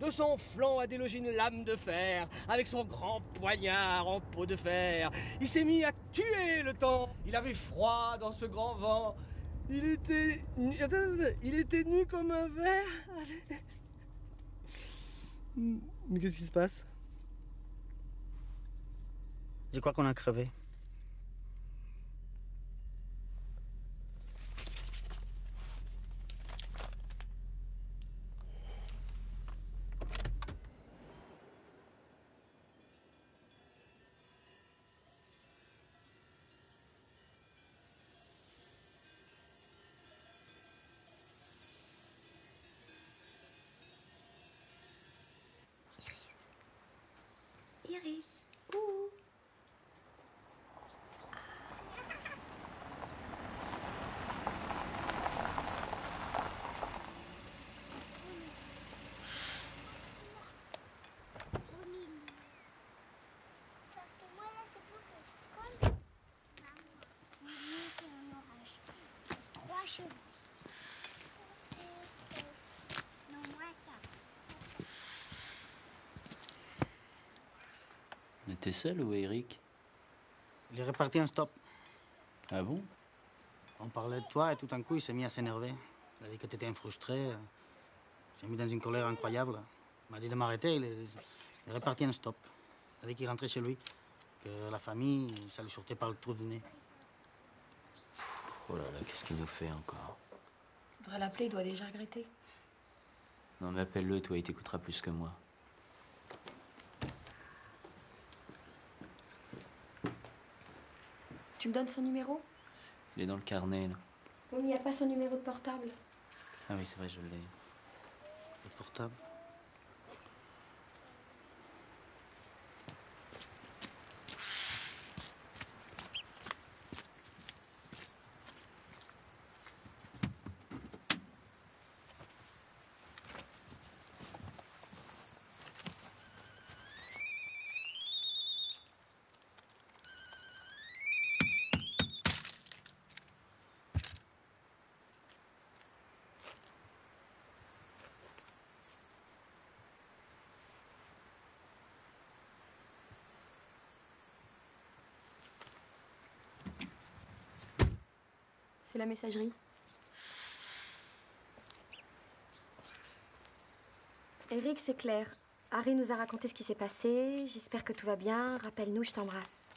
De son flanc a délogé une lame de fer avec son grand poignard en peau de fer. Il s'est mis à tuer le temps. Il avait froid dans ce grand vent. Il était nu comme un verre. Mais qu'est-ce qui se passe? Je crois qu'on a crevé. Iris, ouh. Parce que moi là c'est pour que je compte. Maman, c'est un orage. 3 chevaux. Non, moi 4. Mais t'es seul ou Eric? Il est reparti en stop. Ah bon? On parlait de toi et tout d'un coup, il s'est mis à s'énerver. Il a dit que tu étais un frustré. Il s'est mis dans une colère incroyable. Il m'a dit de m'arrêter. Il est reparti en stop. Il a dit qu'il rentrait chez lui. Que la famille, ça lui sortait par le trou du nez. Oh là là, qu'est-ce qu'il nous fait encore? Tu devrais l'appeler, il doit déjà regretter. Non mais appelle-le, toi, il t'écoutera plus que moi. Tu me donnes son numéro? Il est dans le carnet, là. Oui, mais il n'y a pas son numéro de portable. Ah oui, c'est vrai, je l'ai. Le portable. C'est la messagerie. Eric, c'est Claire. Harry nous a raconté ce qui s'est passé. J'espère que tout va bien. Rappelle-nous, je t'embrasse.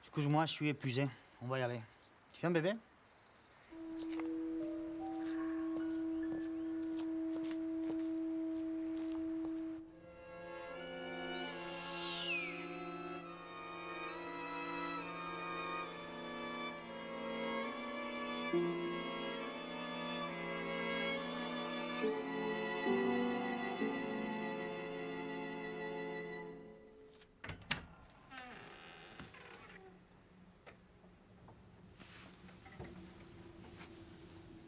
Excuse-moi, je suis épuisé. On va y aller. Tu viens, bébé?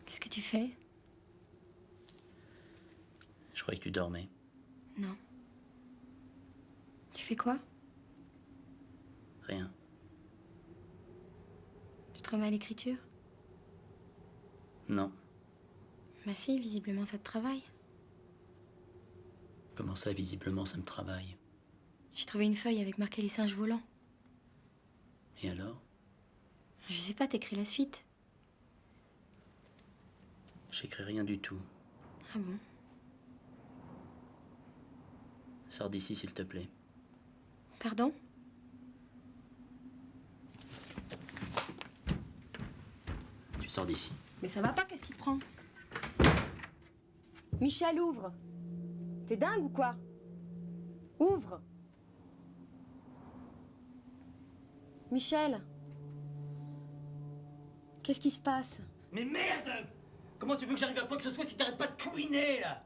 Qu'est-ce que tu fais? Je croyais que tu dormais. Non. Tu fais quoi? Rien. Tu te remets à l'écriture? Non. Bah si, visiblement ça te travaille. Comment ça, visiblement, ça me travaille? J'ai trouvé une feuille avec marqué les singes volants. Et alors? Je sais pas, t'écris la suite. J'écris rien du tout. Ah bon? Sors d'ici, s'il te plaît. Pardon? Tu sors d'ici. Mais ça va pas, qu'est-ce qui te prend? Michel, ouvre! T'es dingue ou quoi? Ouvre! Michel! Qu'est-ce qui se passe? Mais merde! Comment tu veux que j'arrive à quoi que ce soit si t'arrêtes pas de couiner, là?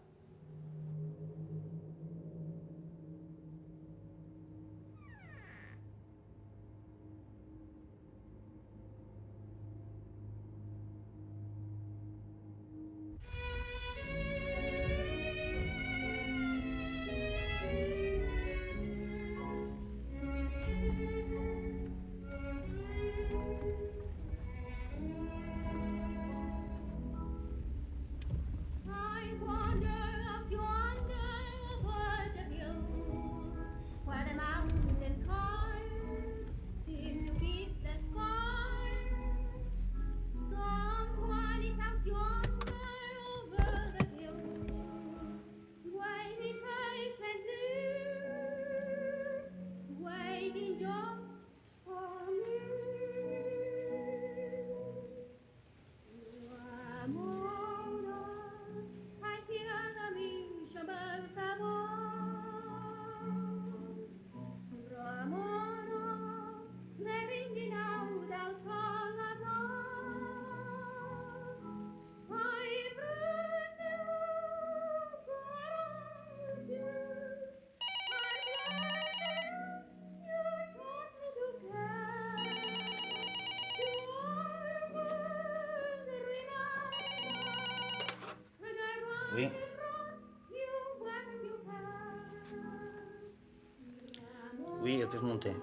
Oui. Oui, elles peuvent monter.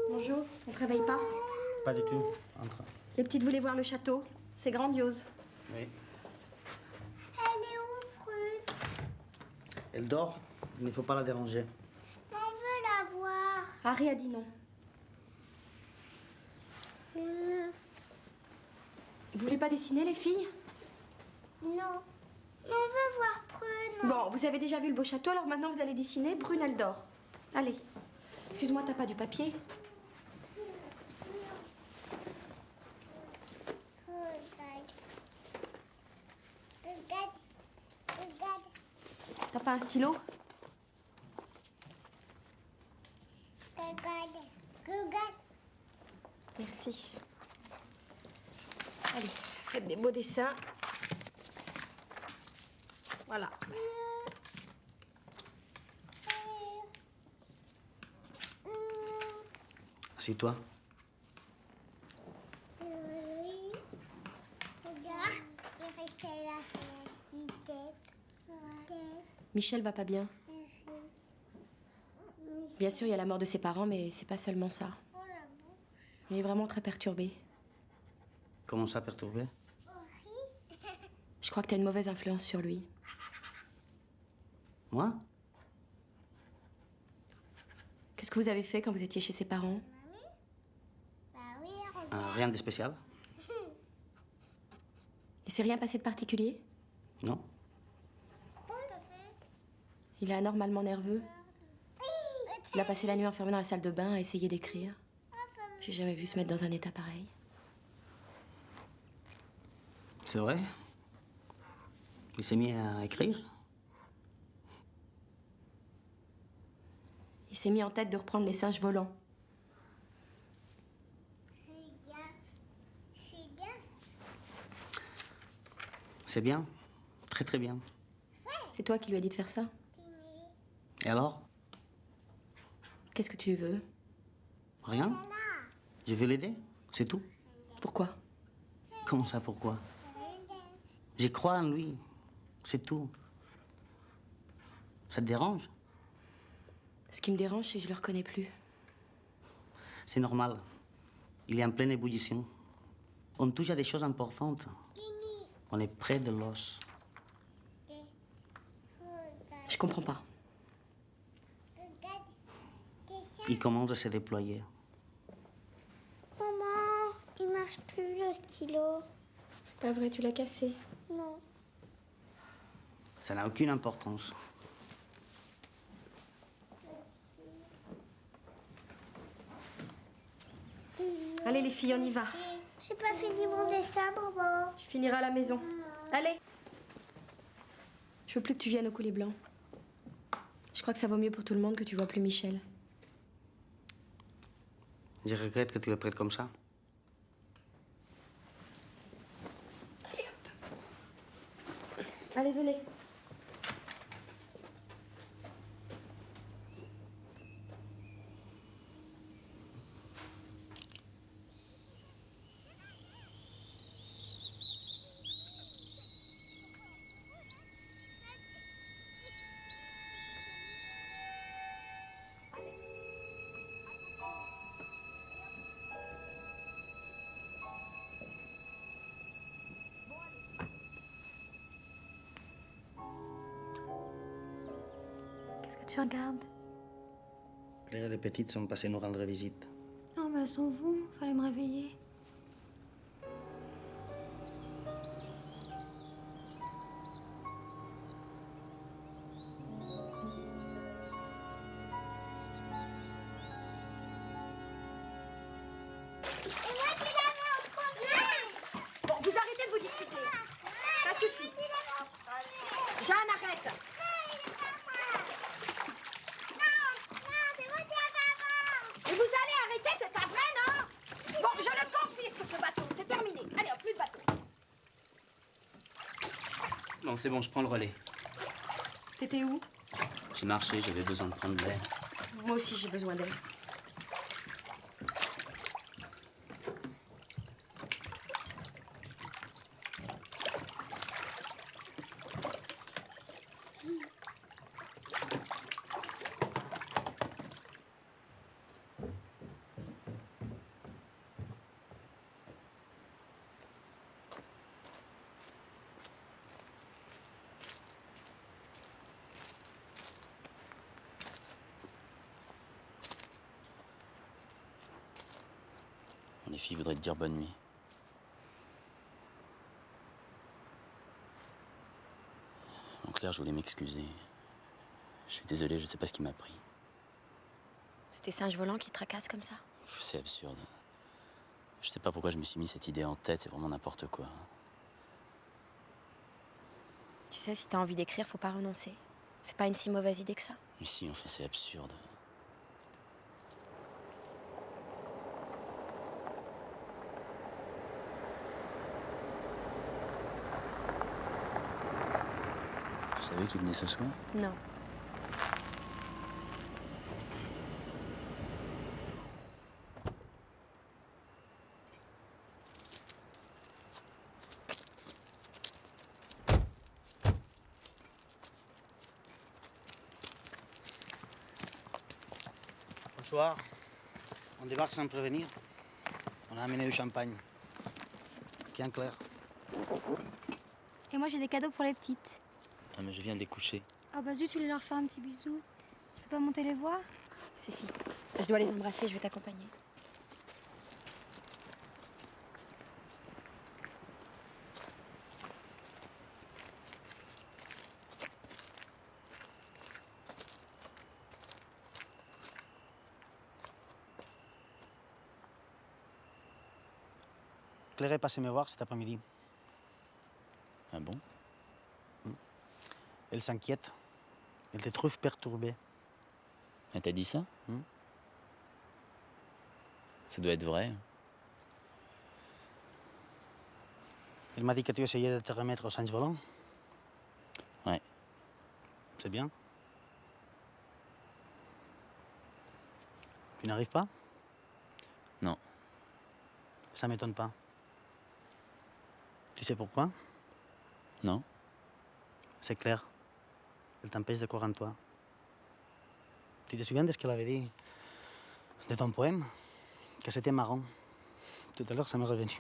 Bonjour, on travaille pas? Pas du tout. Entre. Les petites voulaient voir le château. C'est grandiose. Oui. Elle est où, Prune? Elle dort. Il ne faut pas la déranger. On veut la voir. Harry a dit non. Vous voulez pas dessiner, les filles? Non. On veut voir Prune. Bon, vous avez déjà vu le beau château, alors maintenant vous allez dessiner. Brune, elle dort. Allez. Excuse-moi, t'as pas du papier? Regarde. T'as pas un stylo? Regarde. Merci. Allez, faites des beaux dessins. Voilà. Assieds-toi. Oui. Regarde. Il reste là. Une tête. Michel va pas bien. Bien sûr, il y a la mort de ses parents, mais c'est pas seulement ça. Il est vraiment très perturbé. Comment ça, perturbé? Je crois que t'as une mauvaise influence sur lui. Moi? Qu'est-ce que vous avez fait quand vous étiez chez ses parents? Rien de spécial. Il s'est rien passé de particulier? Non. Il est anormalement nerveux. Il a passé la nuit enfermé dans la salle de bain à essayer d'écrire. J'ai jamais vu se mettre dans un état pareil. C'est vrai? Il s'est mis à écrire? Il s'est mis en tête de reprendre les singes volants. C'est bien. Très très bien. C'est toi qui lui as dit de faire ça? Et alors? Qu'est-ce que tu veux? Rien. Je veux l'aider, c'est tout. Pourquoi? Comment ça, pourquoi? Je crois en lui, c'est tout. Ça te dérange? Ce qui me dérange, c'est que je le reconnais plus. C'est normal. Il est en pleine ébullition. On touche à des choses importantes. On est près de l'os. Je comprends pas. Il commence à se déployer. Maman. marche plus le stylo. C'est pas vrai, tu l'as cassé. Non. Ça n'a aucune importance. Allez les filles, on y va. J'ai pas fini mon dessin, maman. Tu finiras à la maison. Allez. Je veux plus que tu viennes au coulis blanc. Je crois que ça vaut mieux pour tout le monde que tu vois plus Michel. Je regrette que tu le prêtes comme ça. Allez, venez. Qu'est-ce que tu regardes? Claire et les petites sont passées nous rendre visite. Non, mais elles sont vous. Fallait me réveiller. Bon, vous arrêtez de vous disputer. Ça suffit. Jeanne, arrête. Et vous allez arrêter, c'est pas vrai, non? Bon, je le confisque, ce bâton. C'est terminé. Allez, hop, plus de bâton. Bon, c'est bon, je prends le relais. T'étais où? J'ai marché, j'avais besoin de prendre de l'air. Moi aussi, j'ai besoin d'air. Les filles voudraient te dire bonne nuit. En clair, je voulais m'excuser. Je suis désolé, je sais pas ce qui m'a pris. C'est tes singes volants qui te tracassent comme ça? C'est absurde. Je sais pas pourquoi je me suis mis cette idée en tête, c'est vraiment n'importe quoi. Tu sais, si t'as envie d'écrire, faut pas renoncer. C'est pas une si mauvaise idée que ça. Mais si, enfin, c'est absurde. Tu savais qu'il venait ce soir? Non. Bonsoir. On débarque sans prévenir. On a amené du champagne. Tiens, Claire. Et moi, j'ai des cadeaux pour les petites. Ah, mais je viens de les coucher. Ah bah zut, tu voulais leur faire un petit bisou. Tu peux pas monter les voir? Si, si. Je dois les embrasser, je vais t'accompagner. Claire est passée me voir cet après-midi. Ah bon? Elle s'inquiète. Elle te trouve perturbée. Elle t'a dit ça? Ça doit être vrai. Elle m'a dit que tu essayais de te remettre aux singes volants. Ouais. C'est bien. Tu n'arrives pas? Non. Ça m'étonne pas. Tu sais pourquoi? Non. C'est clair. Elle t'empêche de croire en toi. Tu te souviens de ce qu'elle avait dit de ton poème? Que c'était marrant. Tout à l'heure, ça m'est revenu.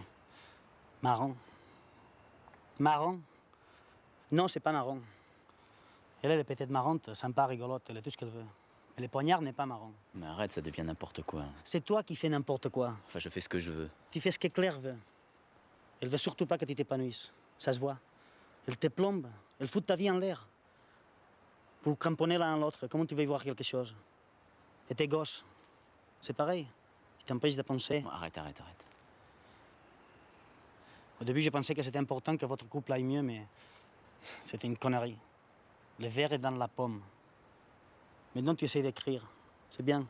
Marrant. Marrant? Non, c'est pas marrant. Elle est peut-être marrante, sympa, rigolote, elle est tout ce qu'elle veut. Mais le poignard n'est pas marrant. Mais arrête, ça devient n'importe quoi. C'est toi qui fais n'importe quoi. Enfin, je fais ce que je veux. Tu fais ce que Claire veut. Elle veut surtout pas que tu t'épanouisses. Ça se voit. Elle te plombe. Elle fout ta vie en l'air. Vous vous cramponnez l'un à l'autre. Comment tu veux y voir quelque chose? Et tes gosses, c'est pareil. Ils t'empêchent de penser. Bon, arrête. Au début, je pensais que c'était important que votre couple aille mieux, mais c'était une connerie. Le verre est dans la pomme. Maintenant, tu essaies d'écrire. C'est bien.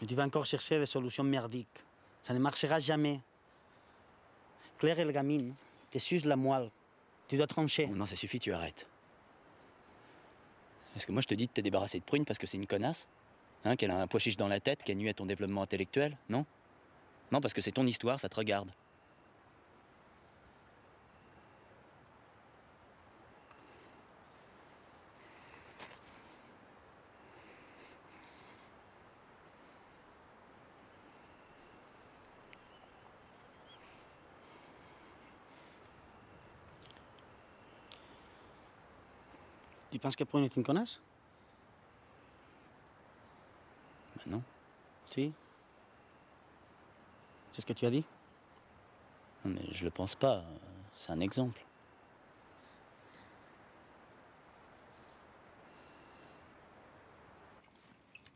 Mais tu vas encore chercher des solutions merdiques. Ça ne marchera jamais. Claire et le gamine te sucent la moelle. Tu dois trancher. Non, ça suffit, tu arrêtes. Est-ce que moi, je te dis de te débarrasser de Prune parce que c'est une connasse? Hein, qu'elle a un pois chiche dans la tête, qu'elle nuit à ton développement intellectuel? Non? Non, parce que c'est ton histoire, ça te regarde. Tu penses que Prune est une connasse? Ben non. Si. C'est ce que tu as dit? Non, mais je le pense pas. C'est un exemple.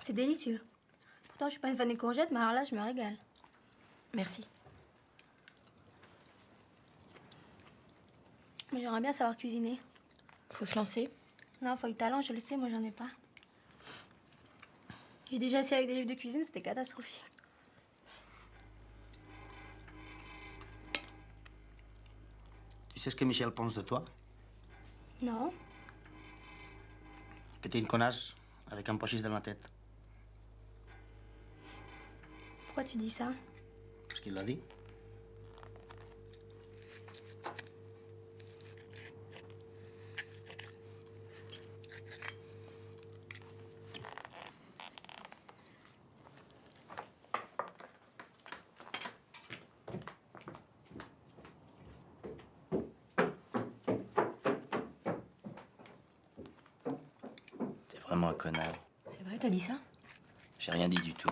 C'est délicieux. Pourtant, je suis pas une fan des courgettes, mais alors là, je me régale. Merci. Mais j'aimerais bien savoir cuisiner. Faut se lancer. Non, faut du talent, je le sais, moi j'en ai pas. J'ai déjà essayé avec des livres de cuisine, c'était catastrophique. Tu sais ce que Michel pense de toi? Non. Que t'es une connasse avec un pois chiche dans la tête. Pourquoi tu dis ça? Parce qu'il l'a dit. T'es vraiment un connard. C'est vrai, t'as dit ça? J'ai rien dit du tout.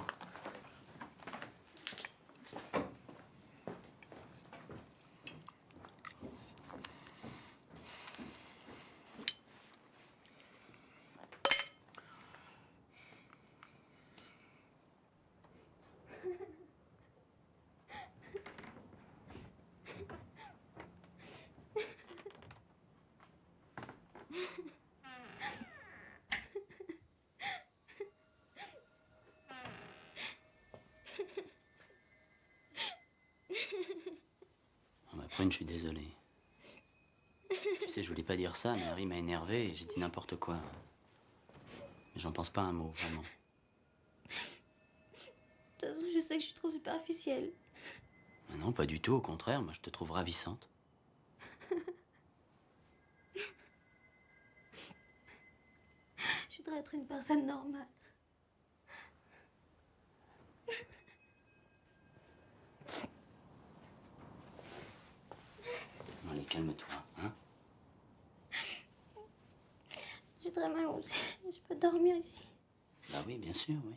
Prune, je suis désolé. Tu sais, je voulais pas dire ça, mais Harry m'a énervé et j'ai dit n'importe quoi. Mais j'en pense pas un mot, vraiment. De toute façon, je sais que je suis trop superficielle. Mais non, pas du tout, au contraire, moi je te trouve ravissante. Je voudrais être une personne normale. Allez, calme-toi, hein? Je voudrais m'allonger. Je peux dormir ici. Bah oui, bien sûr, oui.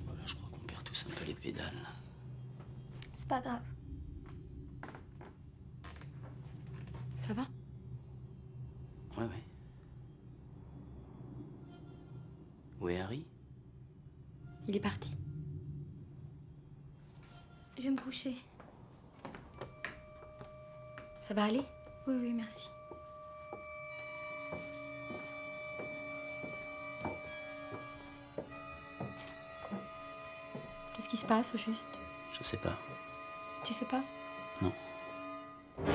Voilà, je crois qu'on perd tous un peu les pédales. C'est pas grave. Ça va? Ouais, ouais. Où est Harry? Il est parti. Je vais me coucher. Ça va aller? Oui, oui, merci. Qu'est-ce qui se passe au juste? Je sais pas. Tu sais pas? Non. Ah!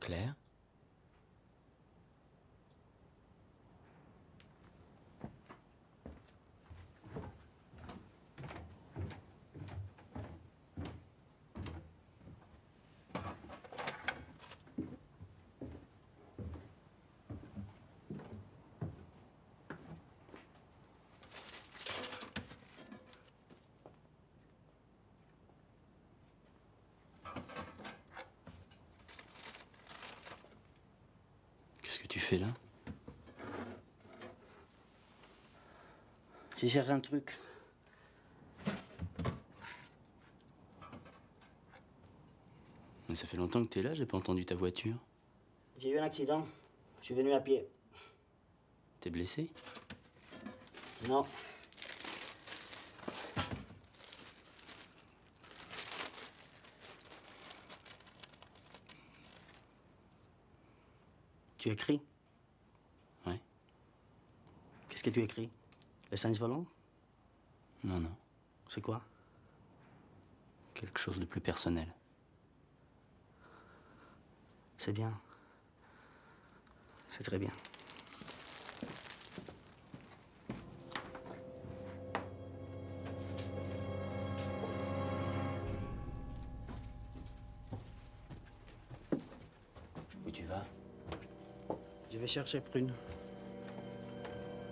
Claire? Qu'est-ce que tu fais là? Je cherche un truc. Mais ça fait longtemps que t'es là, j'ai pas entendu ta voiture. J'ai eu un accident. Je suis venu à pied. T'es blessé? Non. Tu écris? Ouais. Qu'est-ce que tu écris? Les singes volants? Non, non. C'est quoi? Quelque chose de plus personnel. C'est bien. C'est très bien. Où tu vas? Je vais chercher Prune.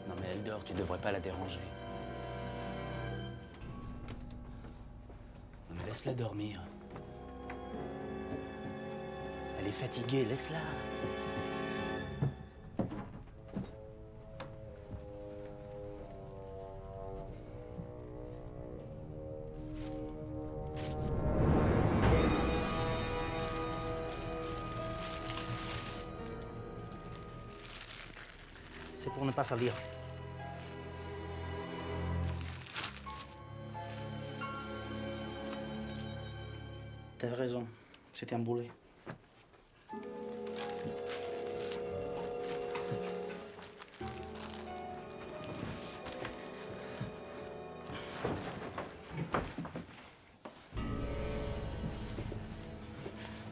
Non mais elle dort, tu devrais pas la déranger. Non mais laisse-la dormir. Elle est fatiguée, laisse-la. C'est pour ne pas salir. T'avais raison, c'était un boulet.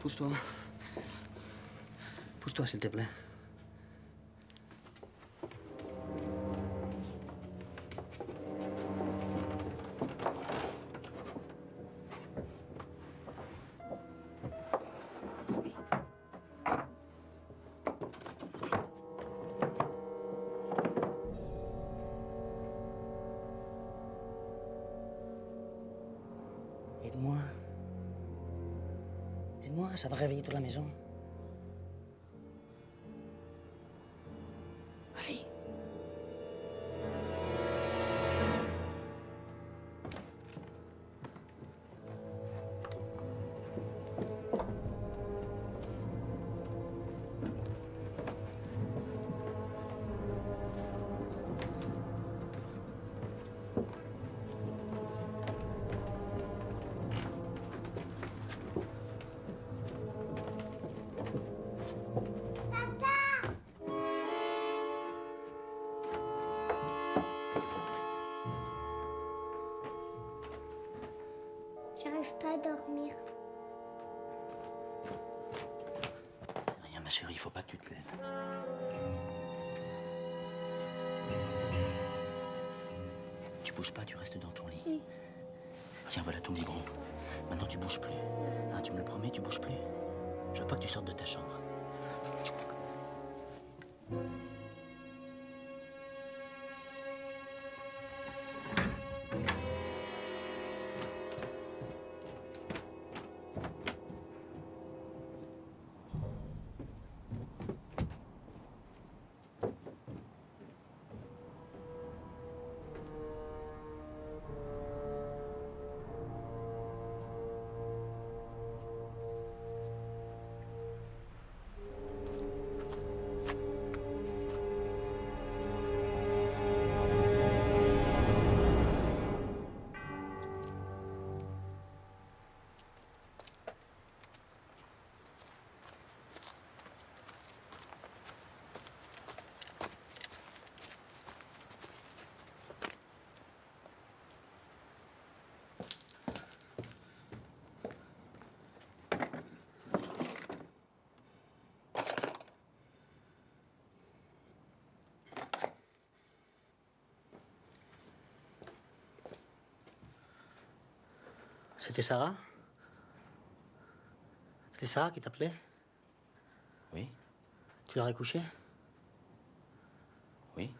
Pousse-toi. Pousse-toi, s'il te plaît. Aide-moi. Aide-moi, ça va réveiller toute la maison. Allez. J'arrive pas à dormir. C'est rien ma chérie, faut pas que tu te lèves. Tu bouges pas, tu restes dans ton lit. Tiens, voilà ton biberon. Maintenant tu bouges plus. Hein, tu me le promets, tu bouges plus. Je veux pas que tu sortes de ta chambre. C'était Sarah? C'était Sarah qui t'appelait? Oui, Tu l'aurais couchée? oui.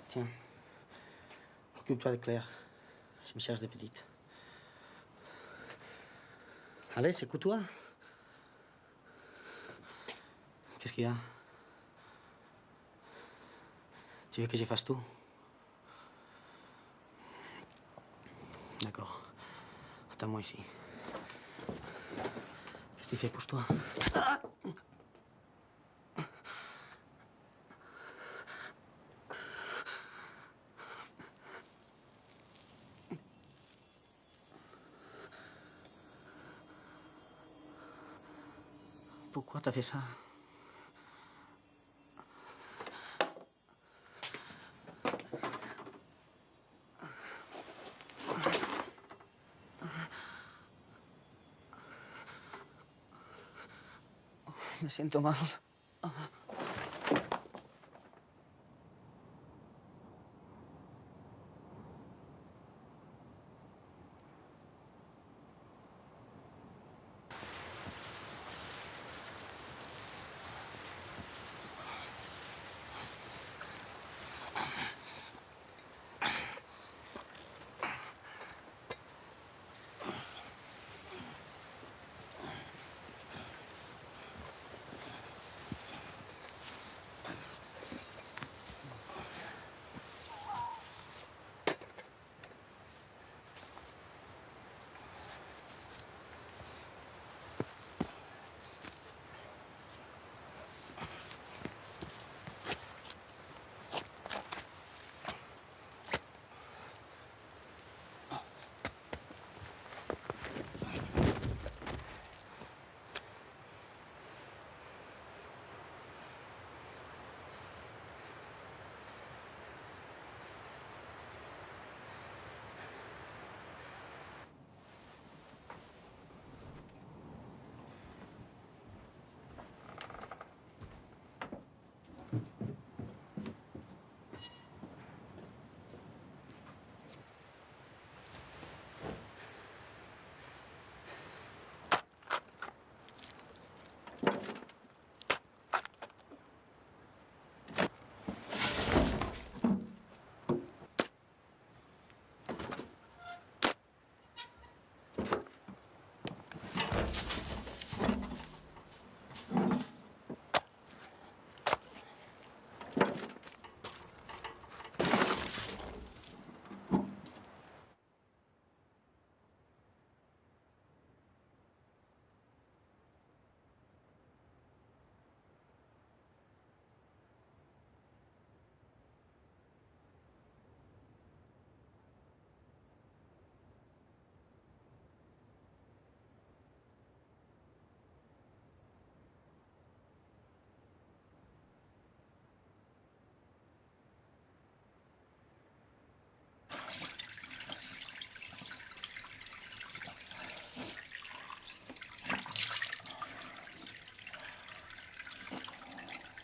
Tiens, occupe-toi de Claire. Je me cherche des petites. Allez, secoue-toi. Qu'est-ce qu'il y a? Tu veux que je fasse tout? D'accord. Attends-moi ici. Qu'est-ce que tu fais? Pousse-toi. Pourquoi t'as fait ça? Me siento mal.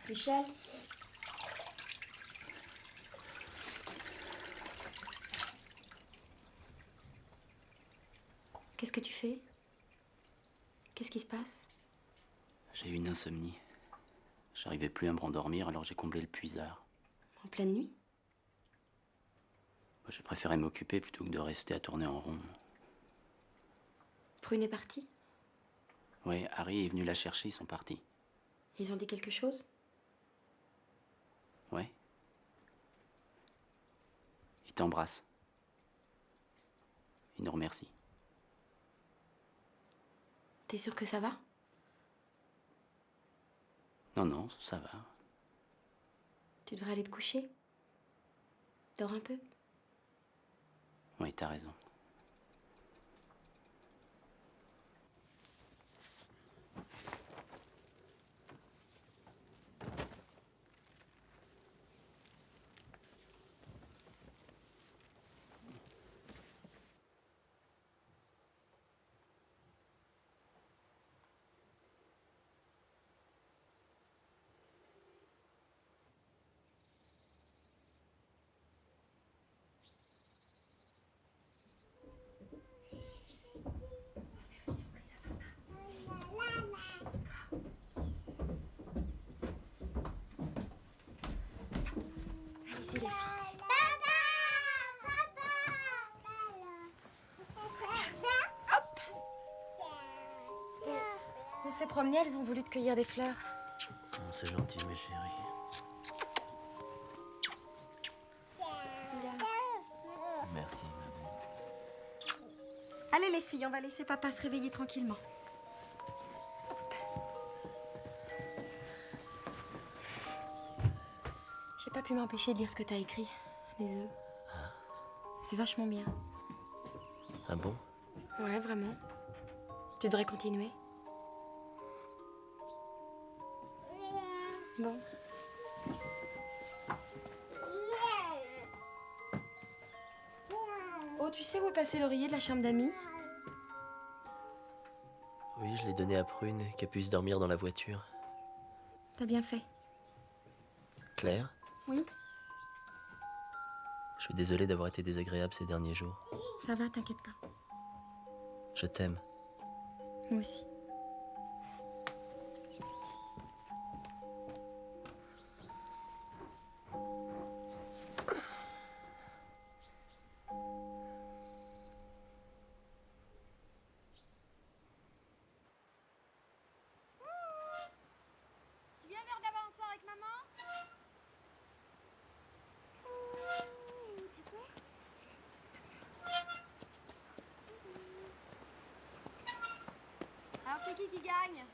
Michel? Qu'est-ce que tu fais? Qu'est-ce qui se passe? J'ai eu une insomnie. J'arrivais plus à me rendormir, alors j'ai comblé le puisard. En pleine nuit? J'ai préféré m'occuper plutôt que de rester à tourner en rond. Prune est partie? Oui, Harry est venu la chercher, ils sont partis. Ils ont dit quelque chose? Ouais. Ils t'embrassent. Ils nous remercient. T'es sûr que ça va? Non, non, ça va. Tu devrais aller te coucher. Dors un peu. Oui, t'as raison. s'est promené, elles ont voulu te cueillir des fleurs. Oh, c'est gentil, mes chéris. Merci, ma belle. Allez les filles, on va laisser papa se réveiller tranquillement. J'ai pas pu m'empêcher de lire ce que t'as écrit, les œufs. C'est vachement bien. Ah bon? Ouais, vraiment. Tu devrais continuer. Bon. Oh, tu sais où est passé l'oreiller de la chambre d'amis? Oui, je l'ai donné à Prune, qu'elle puisse dormir dans la voiture. T'as bien fait. Claire, Oui, je suis désolé d'avoir été désagréable ces derniers jours. ça va, t'inquiète pas. Je t'aime. Moi aussi. Tu viens vers d'abord un soir avec maman? Alors c'est qui gagne?